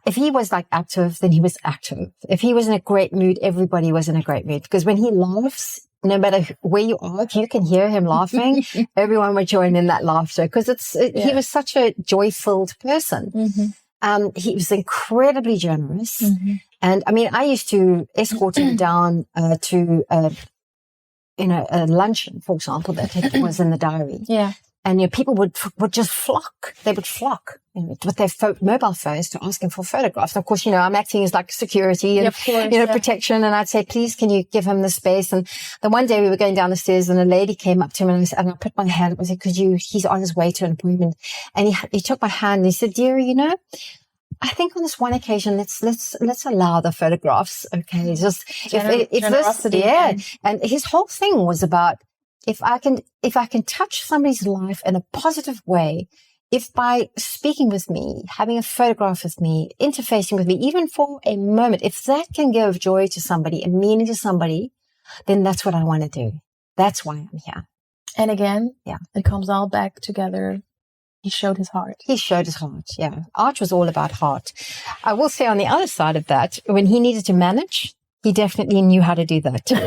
If he was active, then he was active. If he was in a great mood, everybody was in a great mood. Because when he laughs, no matter where you are, if you can hear him laughing, everyone would join in that laughter. Because he was such a joy-filled person. He was incredibly generous. And I mean, I used to escort him down to a luncheon, for example, that was in the diary. Yeah. And people would just flock. They would flock with their mobile phones to ask him for photographs. And of course, I'm acting as security and protection. And I'd say, please, can you give him the space? And the one day we were going down the stairs, and a lady came up to him, and I put my hand up. I said, he's on his way to an appointment. And he took my hand and he said, dearie, I think on this one occasion, let's allow the photographs. Okay. Just generosity. And his whole thing was about, if I can touch somebody's life in a positive way, if by speaking with me, having a photograph with me, interfacing with me, even for a moment, if that can give joy to somebody and meaning to somebody, then that's what I want to do. That's why I'm here. And again, it comes all back together. He showed his heart. Yeah. Arch was all about heart. I will say on the other side of that, when he needed to manage, he definitely knew how to do that too.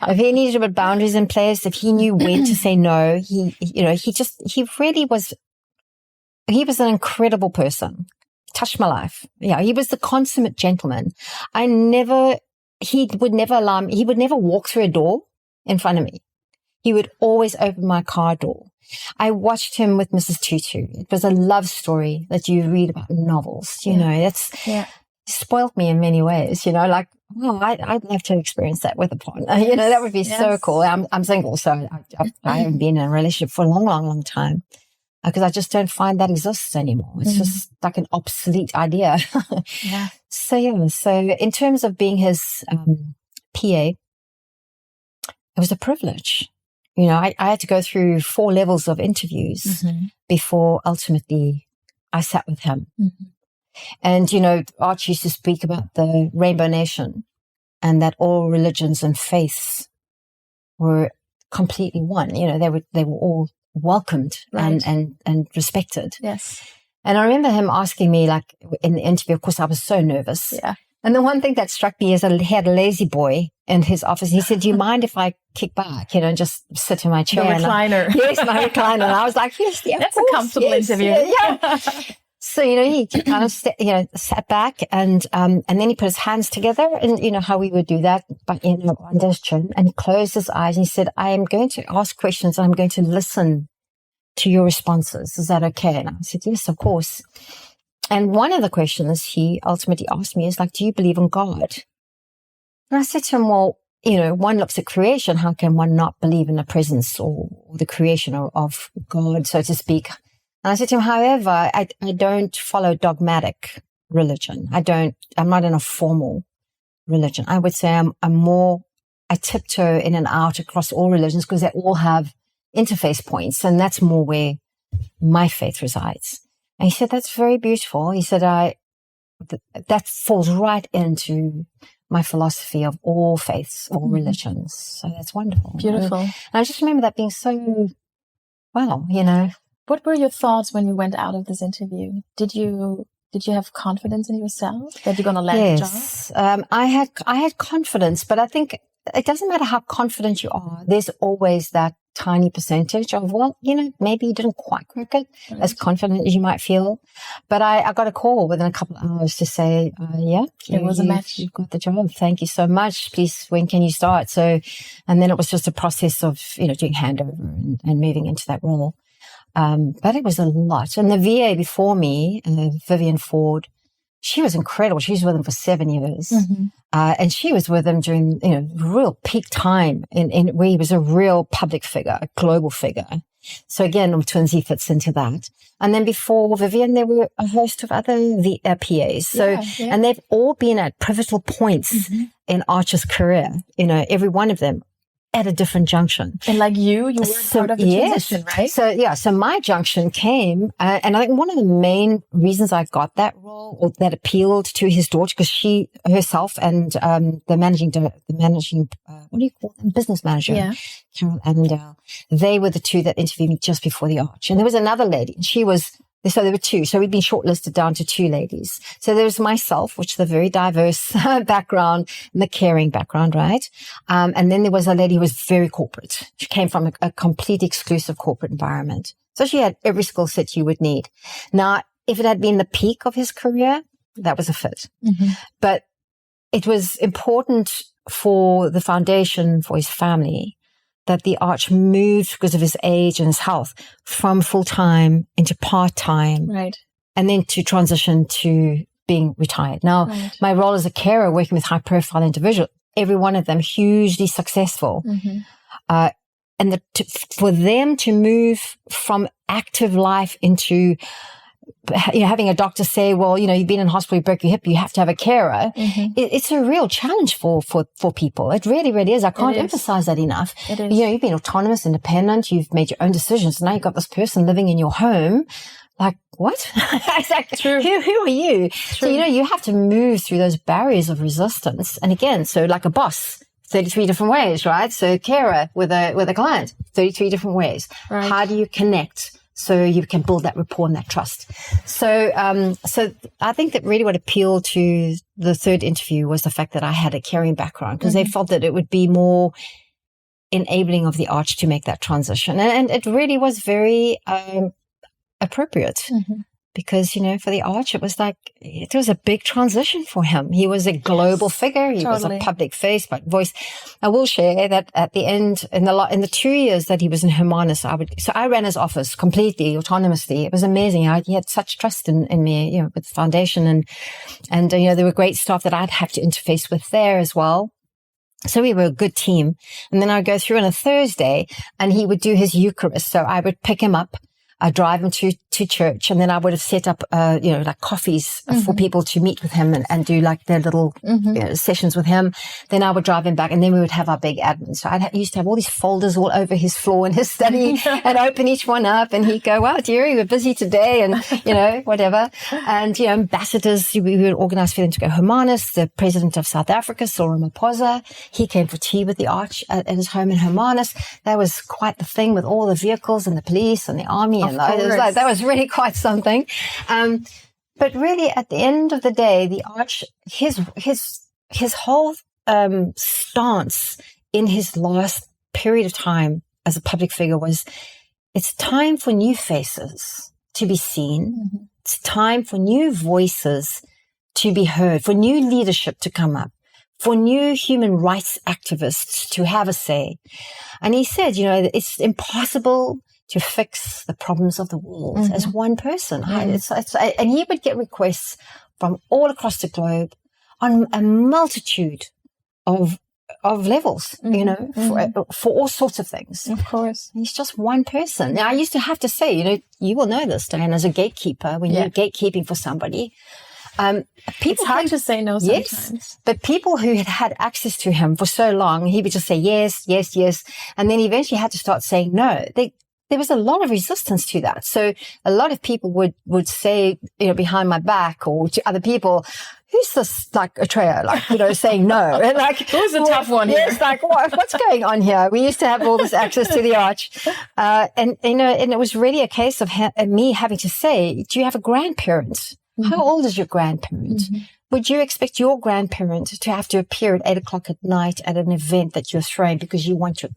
If he needed to put boundaries in place, if he knew when to say no, he was an incredible person. Touched my life. Yeah. He was the consummate gentleman. He would never walk through a door in front of me. He would always open my car door. I watched him with Mrs. Tutu. It was a love story that you read about in novels. Spoiled me in many ways, I'd love to experience that with a partner. That would be so cool. I'm single, so I haven't been in a relationship for a long, long, long time because I just don't find that exists anymore. It's just like an obsolete idea. So in terms of being his PA, it was a privilege. I had to go through 4 levels of interviews before ultimately I sat with him. And, Arch used to speak about the Rainbow Nation and that all religions and faiths were completely one. They were all welcomed and respected. Yes. And I remember him asking me, like, in the interview, of course, I was so nervous. Yeah. And the one thing that struck me is he had a lazy boy in his office. He said, do you mind if I kick back, and just sit in my chair? The recliner. Yes, my recliner. And I was like, yes, yeah, that's a comfortable interview. Yeah. So, he kind of, sat back and then he put his hands together and, how we would do that, but, under his chin, and he closed his eyes and he said, I am going to ask questions and I'm going to listen to your responses. Is that okay? And I said, yes, of course. And one of the questions he ultimately asked me is like, do you believe in God? And I said to him, well, one looks at creation. How can one not believe in the presence or the creation of God, so to speak? And I said to him, however, I don't follow dogmatic religion. I'm not in a formal religion. I would say I tiptoe in and out across all religions because they all have interface points. And that's more where my faith resides. And he said, that's very beautiful. He said, that falls right into my philosophy of all faiths, all religions. So that's wonderful. Beautiful. And I just remember that being so, wow, What were your thoughts when you went out of this interview? Did you have confidence in yourself that you're going to land the job? Yes, I had confidence, but I think it doesn't matter how confident you are. There's always that tiny percentage of, maybe you didn't quite crack it as confident as you might feel. But I got a call within a couple of hours to say, it was a match. You've got the job. Thank you so much. Please, when can you start? So, and then it was just a process of, doing handover and moving into that role. But it was a lot. And the VA before me, Vivian Ford, she was incredible. She was with him for 7 years. And she was with him during, real peak time in where he was a real public figure, a global figure. So again, Twinsy fits into that. And then before Vivian, there were a host of other PAs. So, and they've all been at pivotal points in Arch's career, every one of them at a different junction. And like you were part of the transition, right? So my junction came, and I think one of the main reasons I got that role, or that appealed to his daughter, because she herself and the managing what do you call them, business manager, Carol Annandale, they were the two that interviewed me just before the Arch. And there was another lady, and so there were 2. So we'd been shortlisted down to 2 ladies. So there was myself, which is a very diverse background, and the caring background, right? And then there was a lady who was very corporate. She came from a complete exclusive corporate environment. So she had every skill set you would need. Now, if it had been the peak of his career, that was a fit. But it was important for the foundation, for his family, that the Arch moved, because of his age and his health, from full-time into part-time. Right. And then to transition to being retired. Now, my role as a carer, working with high-profile individuals, every one of them hugely successful. And for them to move from active life into having a doctor say, well, you've been in hospital, you broke your hip, you have to have a carer. It's a real challenge for people. It really, really is. I can't emphasize that enough. It is. You've been autonomous, independent, you've made your own decisions. Now you've got this person living in your home. Like, what? Exactly. True. Who are you? True. So, you have to move through those barriers of resistance. And again, so like a boss, 33 different ways, right? So carer with a client, 33 different ways. Right. How do you connect so you can build that rapport and that trust? So I think that really what appealed to the third interview was the fact that I had a caring background, because they felt that it would be more enabling of the Arch to make that transition. And it really was very appropriate. Because, for the Arch, it was a big transition for him. He was a global figure. He was a public face, but voice. I will share that at the end, in the 2 years that he was in Hermanus, I ran his office completely autonomously. It was amazing. He had such trust in me, with the foundation, and there were great staff that I'd have to interface with there as well. So we were a good team. And then I'd go through on a Thursday and he would do his Eucharist. So I would pick him up. drive him to church, and then I would have set up, like coffees for people to meet with him and do like their little sessions with him. Then I would drive him back, and then we would have our big admin. So I used to have all these folders all over his floor in his study and open each one up, and he'd go, "Wow, dearie, we're busy today," and, whatever. And, ambassadors, we would organize for them to go. Hermanus, the president of South Africa, Cyril Ramaphosa, he came for tea with the Arch at his home in Hermanus. That was quite the thing with all the vehicles and the police and the army. And that was really quite something. But really, at the end of the day, the Arch, his whole stance in his last period of time as a public figure was, it's time for new faces to be seen. It's time for new voices to be heard, for new leadership to come up, for new human rights activists to have a say. And he said, it's impossible to fix the problems of the world as one person. And he would get requests from all across the globe on a multitude of levels, for all sorts of things. Of course. He's just one person. Now, I used to have to say, you will know this, Diana, as a gatekeeper, when you're gatekeeping for somebody, it's hard to say no sometimes. Yes, but people who had access to him for so long, he would just say yes, yes, yes. And then eventually had to start saying no. There was a lot of resistance to that. So a lot of people would say, behind my back or to other people, who's this, like, Atrayah, saying no? And like, who's a tough one here? Yes, like, what's going on here? We used to have all this access to the Arch. And it was really a case of me having to say, do you have a grandparent? How old is your grandparent? Would you expect your grandparent to have to appear at 8:00 at night at an event that you're throwing because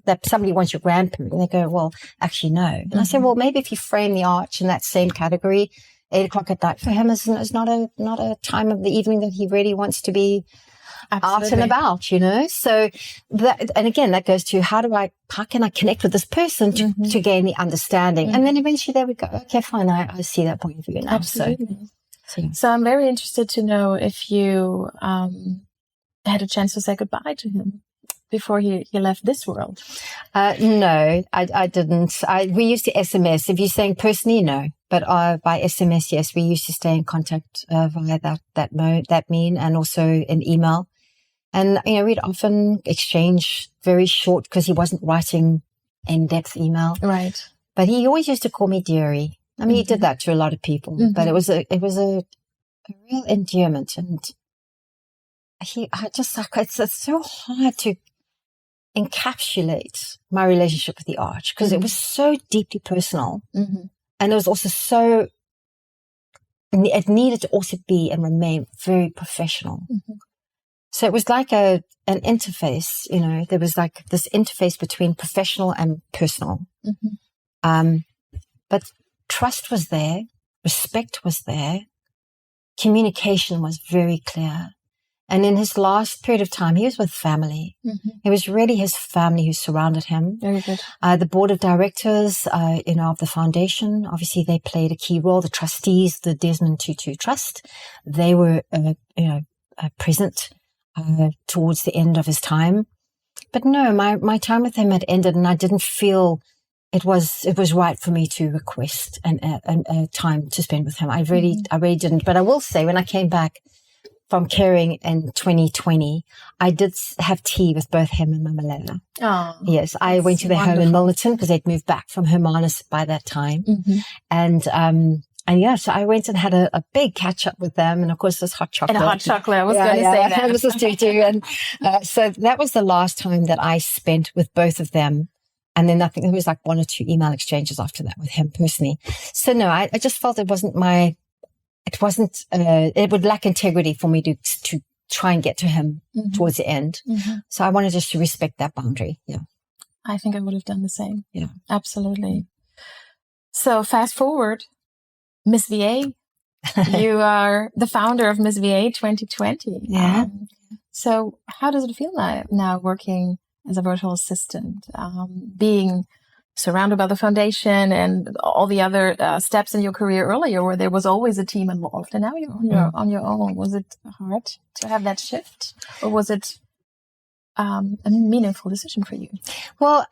that somebody wants your grandparent? And they go, well, actually, no. And I said, well, maybe if you frame the Arch in that same category, 8:00 at night for him is not a time of the evening that he really wants to be out and about, So that, and again, that goes to how can I connect with this person to gain the understanding? And then eventually they would go, okay, fine, I see that point of view now. Absolutely. So I'm very interested to know if you had a chance to say goodbye to him before he left this world. No, I didn't. We used to SMS. If you're saying personally, no. But by SMS, yes, we used to stay in contact via that mean, and also in email. And, we'd often exchange very short, because he wasn't writing in-depth email. Right. But he always used to call me dearie. I mean, he did that to a lot of people, but it was a real endearment. And it's so hard to encapsulate my relationship with the Arch, because it was so deeply personal. And it was also it needed to also be and remain very professional. So it was like an interface, there was like this interface between professional and personal. But trust was there, respect was there, communication was very clear. And in his last period of time, he was with family. It was really his family who surrounded him. Very good. The board of directors, of the foundation, obviously they played a key role. The trustees, the Desmond Tutu Trust, they were, present towards the end of his time. But no, my time with him had ended, and I didn't feel it was right for me to request a time to spend with him. I really didn't. But I will say, when I came back from caring in 2020, I did have tea with both him and Mama Lela. Oh, yes, I went to their home in Milnerton, because they'd moved back from Hermanus by that time. And yeah, so I went and had a big catch up with them, and of course this hot chocolate. And hot chocolate, I was going to say that. Mrs. Tutu, and so that was the last time that I spent with both of them. And then I think there was like 1 or 2 email exchanges after that with him personally. So no, I just felt it would lack integrity for me to try and get to him towards the end. So I wanted just to respect that boundary. Yeah. I think I would have done the same. Yeah. Absolutely. So fast forward, Miss VA. You are the founder of Miss VA 2020. Yeah. So how does it feel now working as a virtual assistant, being surrounded by the foundation and all the other steps in your career earlier, where there was always a team involved, and now you're on your own? Was it hard to have that shift, or was it a meaningful decision for you? Well,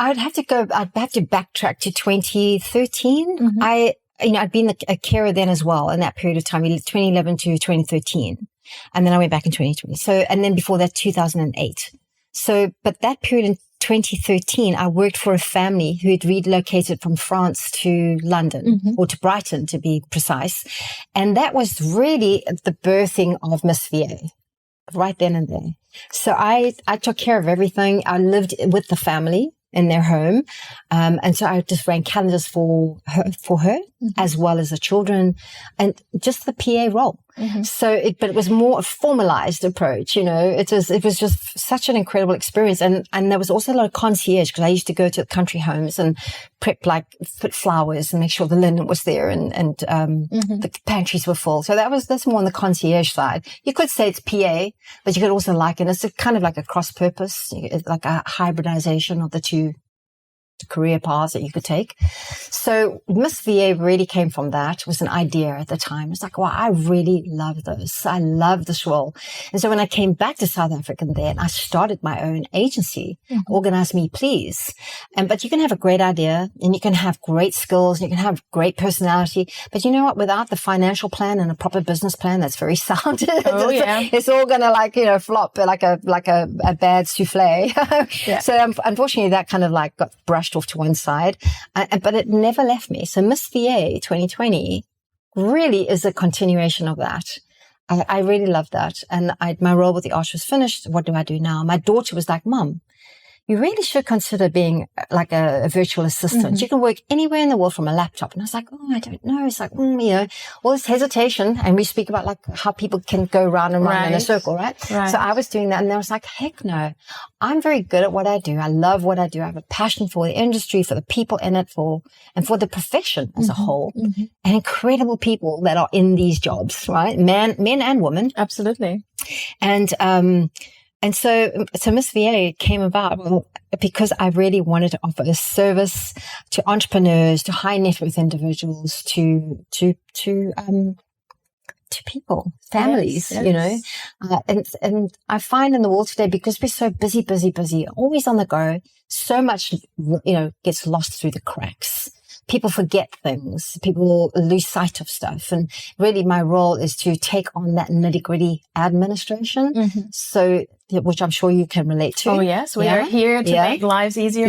I'd have to backtrack to 2013. I'd been a carer then as well in that period of time, 2011 to 2013. And then I went back in 2020. So, and then before that, 2008. So, but that period in 2013, I worked for a family who had relocated from France to London, or to Brighton to be precise. And that was really the birthing of Miss VA right then and there. So I took care of everything. I lived with the family in their home. And so I just ran calendars for her as well as the children and just the PA role. So but it was more a formalized approach, you know, it was just such an incredible experience. And there was also a lot of concierge because I used to go to country homes and put flowers and make sure the linen was there and the pantries were full. So that's more on the concierge side. You could say it's PA, but you could also liken it's kind of like a cross purpose, like a hybridization of the two career paths that you could take. So Miss VA really came from that. It was an idea at the time. It's like, wow, I really love this. I love this role. And so when I came back to South Africa then, I started my own agency, Organize Me Please. But you can have a great idea and you can have great skills and you can have great personality. But you know what? Without the financial plan and a proper business plan that's very sound, it's all going to flop like a bad souffle. So unfortunately that kind of got brushed off to one side, but it never left me. So Miss VA 2020 really is a continuation of that. I really love that. And my role with the Arch was finished. What do I do now? My daughter was like, Mom, you really should consider being like a virtual assistant. You can work anywhere in the world from a laptop. And I was like, oh, I don't know. It's like, all this hesitation. And we speak about how people can go round and round in a circle, right? So I was doing that and I was like, heck no, I'm very good at what I do. I love what I do. I have a passion for the industry, for the people in it, and for the profession as a whole, and incredible people that are in these jobs, right? Men and women. Absolutely. And so Miss VA came about because I really wanted to offer a service to entrepreneurs, to high net worth individuals, to people, families, you know. And I find in the world today, because we're so busy, always on the go, so much, gets lost through the cracks. People forget things. People lose sight of stuff. And really my role is to take on that nitty-gritty administration. So, which I'm sure you can relate to. Oh, yes. We are here to make lives easier.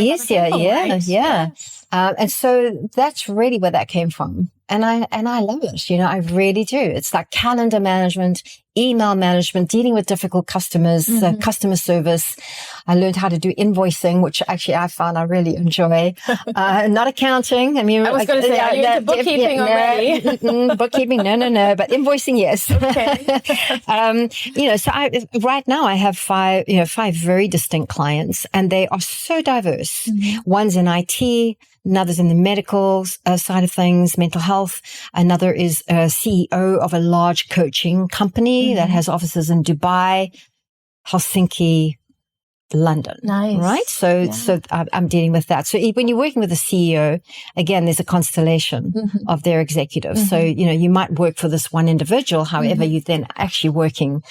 And so that's really where that came from. And I love it. I really do. It's like calendar management, email management, dealing with difficult customers, customer service. I learned how to do invoicing, which actually I found I really enjoy. Not accounting. I mean, I was going to say, are you into bookkeeping already? Bookkeeping, no. But invoicing, yes. Okay. So right now I have five very distinct clients, and they are so diverse. One's in IT. Another's in the medical side of things, mental health. Another is a CEO of a large coaching company that has offices in Dubai, Helsinki, London. Nice. Right? So I'm dealing with that. So when you're working with a CEO, again, there's a constellation of their executives. So, you might work for this one individual. However, you're then actually working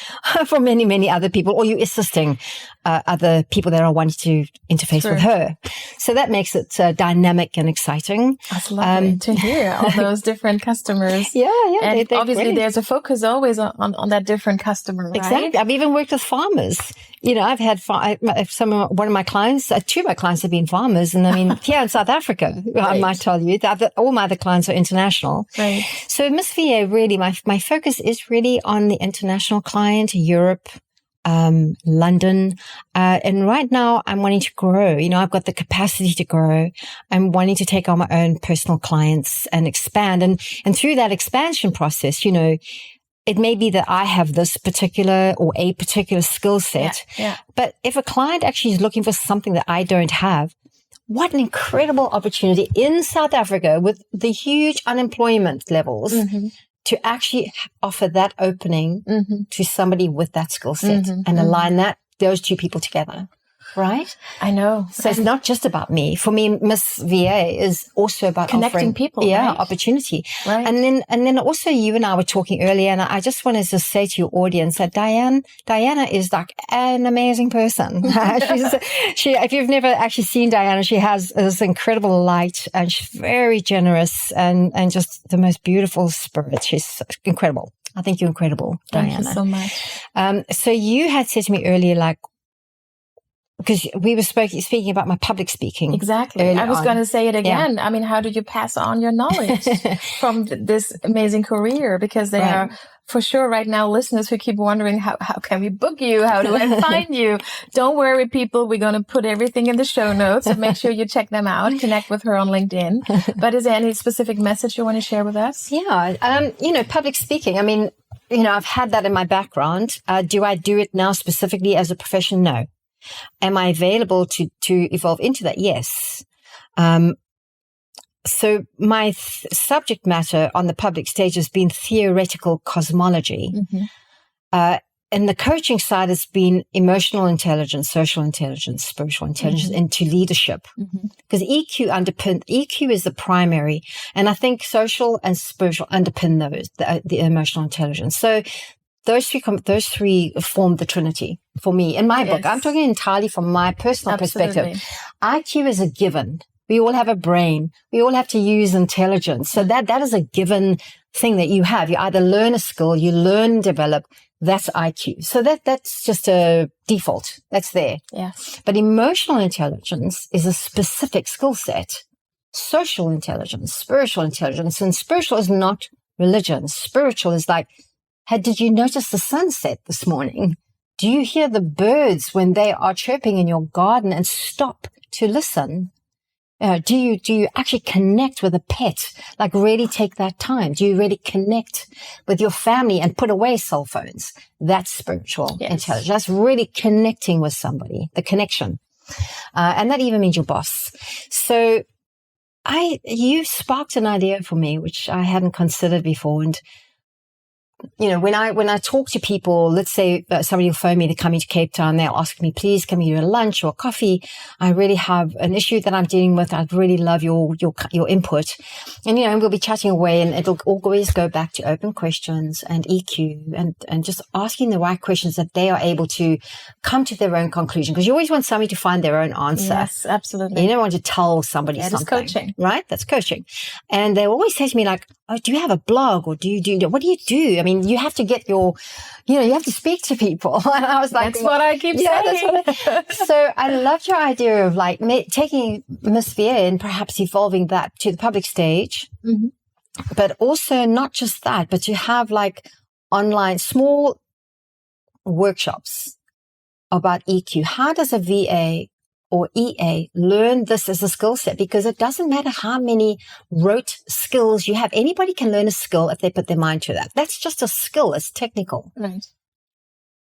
for many, many other people, or you're assisting other people that are wanting to interface with her. So that makes it dynamic and exciting. That's lovely to hear all those different customers. And they're obviously great. There's a focus always on that different customer, right? Exactly. I've even worked with farmers. I've had one of my clients, two of my clients have been farmers. And I mean, here in South Africa, I might tell you that all my other clients are international. Right. So Miss VA, really, my focus is really on the international client, Europe, London. And right now I'm wanting to grow. I've got the capacity to grow. I'm wanting to take on my own personal clients and expand. And through that expansion process, it may be that I have this particular or a particular skill set. But if a client actually is looking for something that I don't have, what an incredible opportunity in South Africa with the huge unemployment levels to actually offer that opening to somebody with that skill set and align those two people together. right? I know. So it's not just about me. For me, Miss VA is also about connecting offering people, yeah, right? opportunity. Right. And then also you and I were talking earlier, and I just wanted to say to your audience that Diana is like an amazing person. If you've never actually seen Diana, she has this incredible light, and she's very generous and just the most beautiful spirit. She's incredible. I think you're incredible, Diana. Thank you so much. So you had said to me earlier, like, because we were speaking about my public speaking. Exactly. I was going to say it again. Yeah. I mean, how do you pass on your knowledge from this amazing career? Because there are, for sure, right now, listeners who keep wondering, how can we book you? How do I find you? Don't worry, people. We're going to put everything in the show notes. So make sure you check them out. Connect with her on LinkedIn. But is there any specific message you want to share with us? Yeah. Public speaking. I mean, I've had that in my background. Do I do it now specifically as a profession? No. Am I available to evolve into that? Yes. So my subject matter on the public stage has been theoretical cosmology. Mm-hmm. And the coaching side has been emotional intelligence, social intelligence, spiritual intelligence, mm-hmm. into leadership. Because EQ is the primary. And I think social and spiritual underpin the emotional intelligence. So those three form the Trinity for me. In my book, I'm talking entirely from my personal perspective. IQ is a given. We all have a brain. We all have to use intelligence. So that is a given thing that you have. You either learn a skill, you learn, develop. That's IQ. So that's just a default. That's there. Yes. But emotional intelligence is a specific skill set. Social intelligence, spiritual intelligence, and spiritual is not religion. Spiritual is like, did you notice the sunset this morning? Do you hear the birds when they are chirping in your garden and stop to listen? Do you actually connect with a pet? Like really take that time? Do you really connect with your family and put away cell phones? That's spiritual intelligence. That's really connecting with somebody, the connection. And that even means your boss. So you sparked an idea for me, which I hadn't considered before. And when I talk to people, let's say somebody will phone me, they're coming to Cape Town, they'll ask me, please, can we do a lunch or a coffee? I really have an issue that I'm dealing with. I'd really love your input. And, we'll be chatting away, and it'll always go back to open questions and EQ and just asking the right questions that they are able to come to their own conclusion. Because you always want somebody to find their own answer. Yes, absolutely. You don't want to tell somebody something. That's coaching. Right? That's coaching. And they always say to me like, oh, do you have a blog, or what do you do? I mean, you have to get you have to speak to people. And I was like, that's what I keep saying. So I loved your idea of like taking Miss VA and perhaps evolving that to the public stage, mm-hmm. but also not just that, but to have like online small workshops about EQ. How does a VA or EA learn this as a skill set? Because it doesn't matter how many rote skills you have. Anybody can learn a skill if they put their mind to that. That's just a skill. It's technical. Right.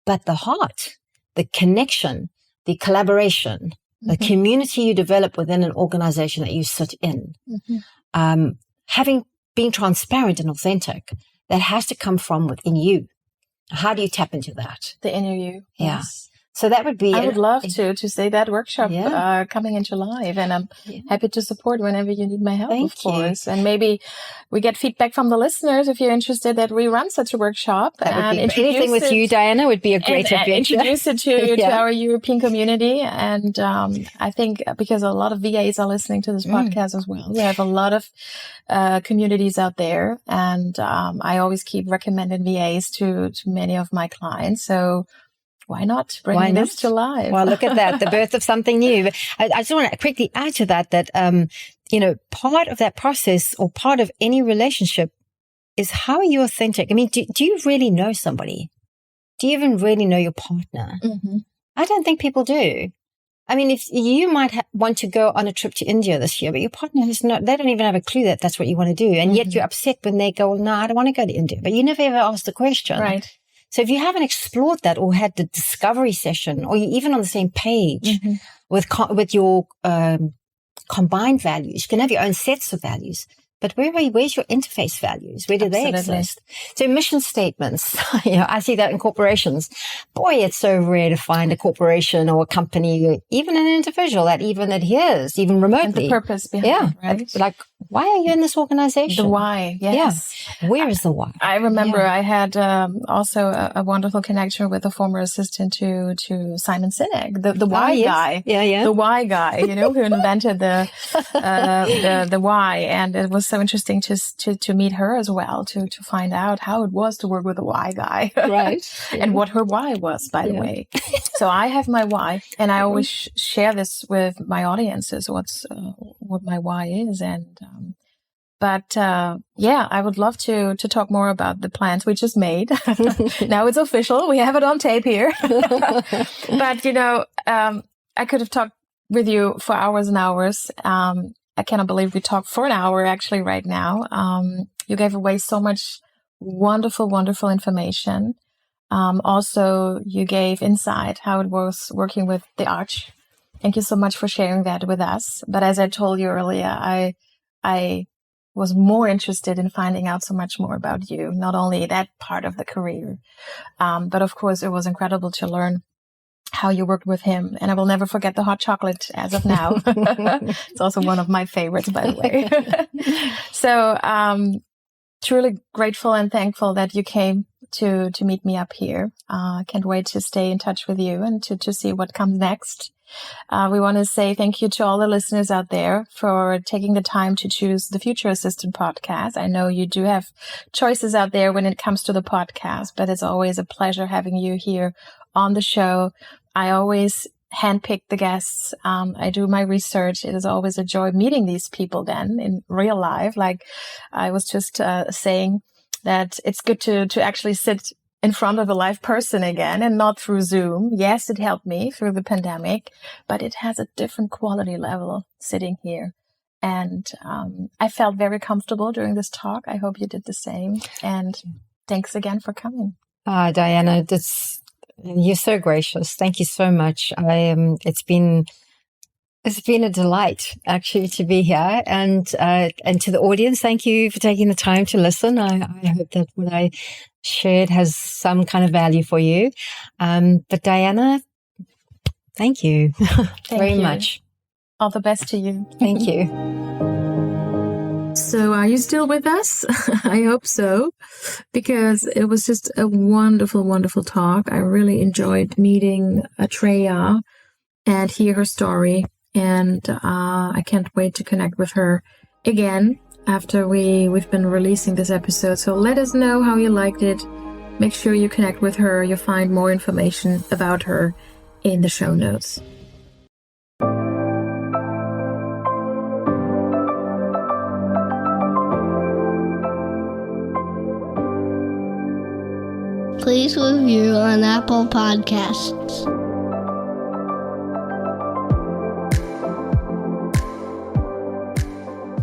But the heart, the connection, the collaboration, mm-hmm. the community you develop within an organization that you sit in, mm-hmm. Being transparent and authentic, that has to come from within you. How do you tap into that? The inner you. Yeah. Yes. So that would be... I would love to say that workshop coming in July. And I'm happy to support whenever you need my help, of course. And maybe we get feedback from the listeners if you're interested that we run such a workshop. That would be anything with you, Diana, would be a great adventure. Introduce it to our European community. And I think because a lot of VAs are listening to this podcast as well. We have a lot of communities out there. And I always keep recommending VAs to many of my clients. So why not bring this to life? Well, look at that, the birth of something new. I just want to quickly add to that, part of that process or part of any relationship is how are you authentic? I mean, do you really know somebody? Do you even really know your partner? Mm-hmm. I don't think people do. I mean, if you might want to go on a trip to India this year, but your partner they don't even have a clue that that's what you want to do. And yet you're upset when they go, well, no, I don't want to go to India. But you never ever asked the question. Right. So if you haven't explored that or had the discovery session, or you're even on the same page mm-hmm. with your combined values, you can have your own sets of values. But where's your interface values? Where do they exist? So mission statements, I see that in corporations. Boy, it's so rare to find a corporation or a company, even an individual that even adheres, even remotely. And the purpose behind it, right? Like, why are you in this organization? The why, yes. Yeah. Where is the why? I remember I had also a wonderful connection with a former assistant to Simon Sinek, the why guy. Yeah. The why guy, who invented the why. And it was so interesting to meet her as well, to find out how it was to work with a why guy. Right. And what her why was, by the way. So I have my why, and I always share this with my audiences, what my why is. And, I would love to talk more about the plans we just made. Now it's official. We have it on tape here. But, I could have talked with you for hours and hours. I cannot believe we talked for an hour actually right now. You gave away so much wonderful, wonderful information. Also, you gave insight how it was working with the Arch. Thank you so much for sharing that with us. But as I told you earlier, I was more interested in finding out so much more about you, not only that part of the career, but of course it was incredible to learn how you worked with him. And I will never forget the hot chocolate as of now. It's also one of my favorites, by the way. So, truly grateful and thankful that you came to meet me up here. Can't wait to stay in touch with you and to see what comes next. We want to say thank you to all the listeners out there for taking the time to choose the Future Assistant podcast. I know you do have choices out there when it comes to the podcast, but it's always a pleasure having you here on the show. I always handpick the guests. I do my research. It is always a joy meeting these people then in real life. Like I was just saying that it's good to actually sit in front of a live person again and not through Zoom. Yes, it helped me through the pandemic, but it has a different quality level sitting here. And I felt very comfortable during this talk. I hope you did the same. And thanks again for coming. Diana, you're so gracious. Thank you so much. It's been a delight actually to be here, and to the audience, thank you for taking the time to listen. I hope that what I shared has some kind of value for you. But Diana, thank you very much. All the best to you. Thank you. So are you still with us? I hope so, because it was just a wonderful, wonderful talk. I really enjoyed meeting Atrayah and hear her story. And I can't wait to connect with her again after we've been releasing this episode. So let us know how you liked it. Make sure you connect with her. You'll find more information about her in the show notes. Please review on Apple Podcasts.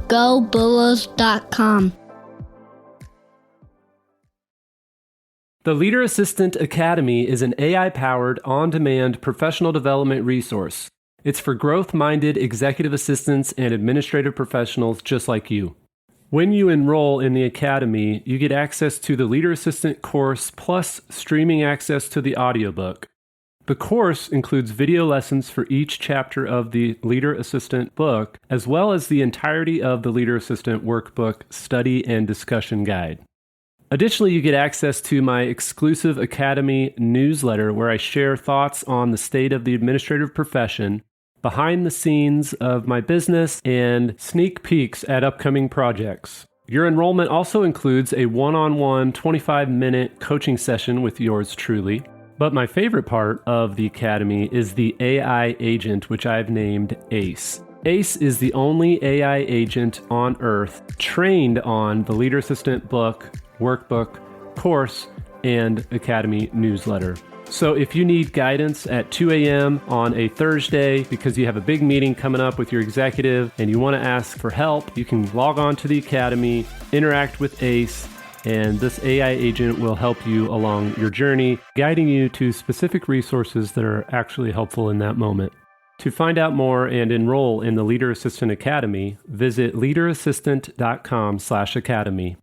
GoBulls.com. The Leader Assistant Academy is an AI-powered, on-demand professional development resource. It's for growth-minded executive assistants and administrative professionals just like you. When you enroll in the Academy, you get access to the Leader Assistant course plus streaming access to the audiobook. The course includes video lessons for each chapter of the Leader Assistant book, as well as the entirety of the Leader Assistant workbook study and discussion guide. Additionally, you get access to my exclusive Academy newsletter where I share thoughts on the state of the administrative profession, behind the scenes of my business, and sneak peeks at upcoming projects. Your enrollment also includes a one-on-one 25-minute coaching session with yours truly. But my favorite part of the Academy is the AI agent, which I've named ACE. ACE is the only AI agent on Earth trained on the Leader Assistant book, workbook, course, and Academy newsletter. So if you need guidance at 2 a.m. on a Thursday because you have a big meeting coming up with your executive and you want to ask for help, you can log on to the Academy, interact with ACE, and this AI agent will help you along your journey, guiding you to specific resources that are actually helpful in that moment. To find out more and enroll in the Leader Assistant Academy, visit leaderassistant.com/academy.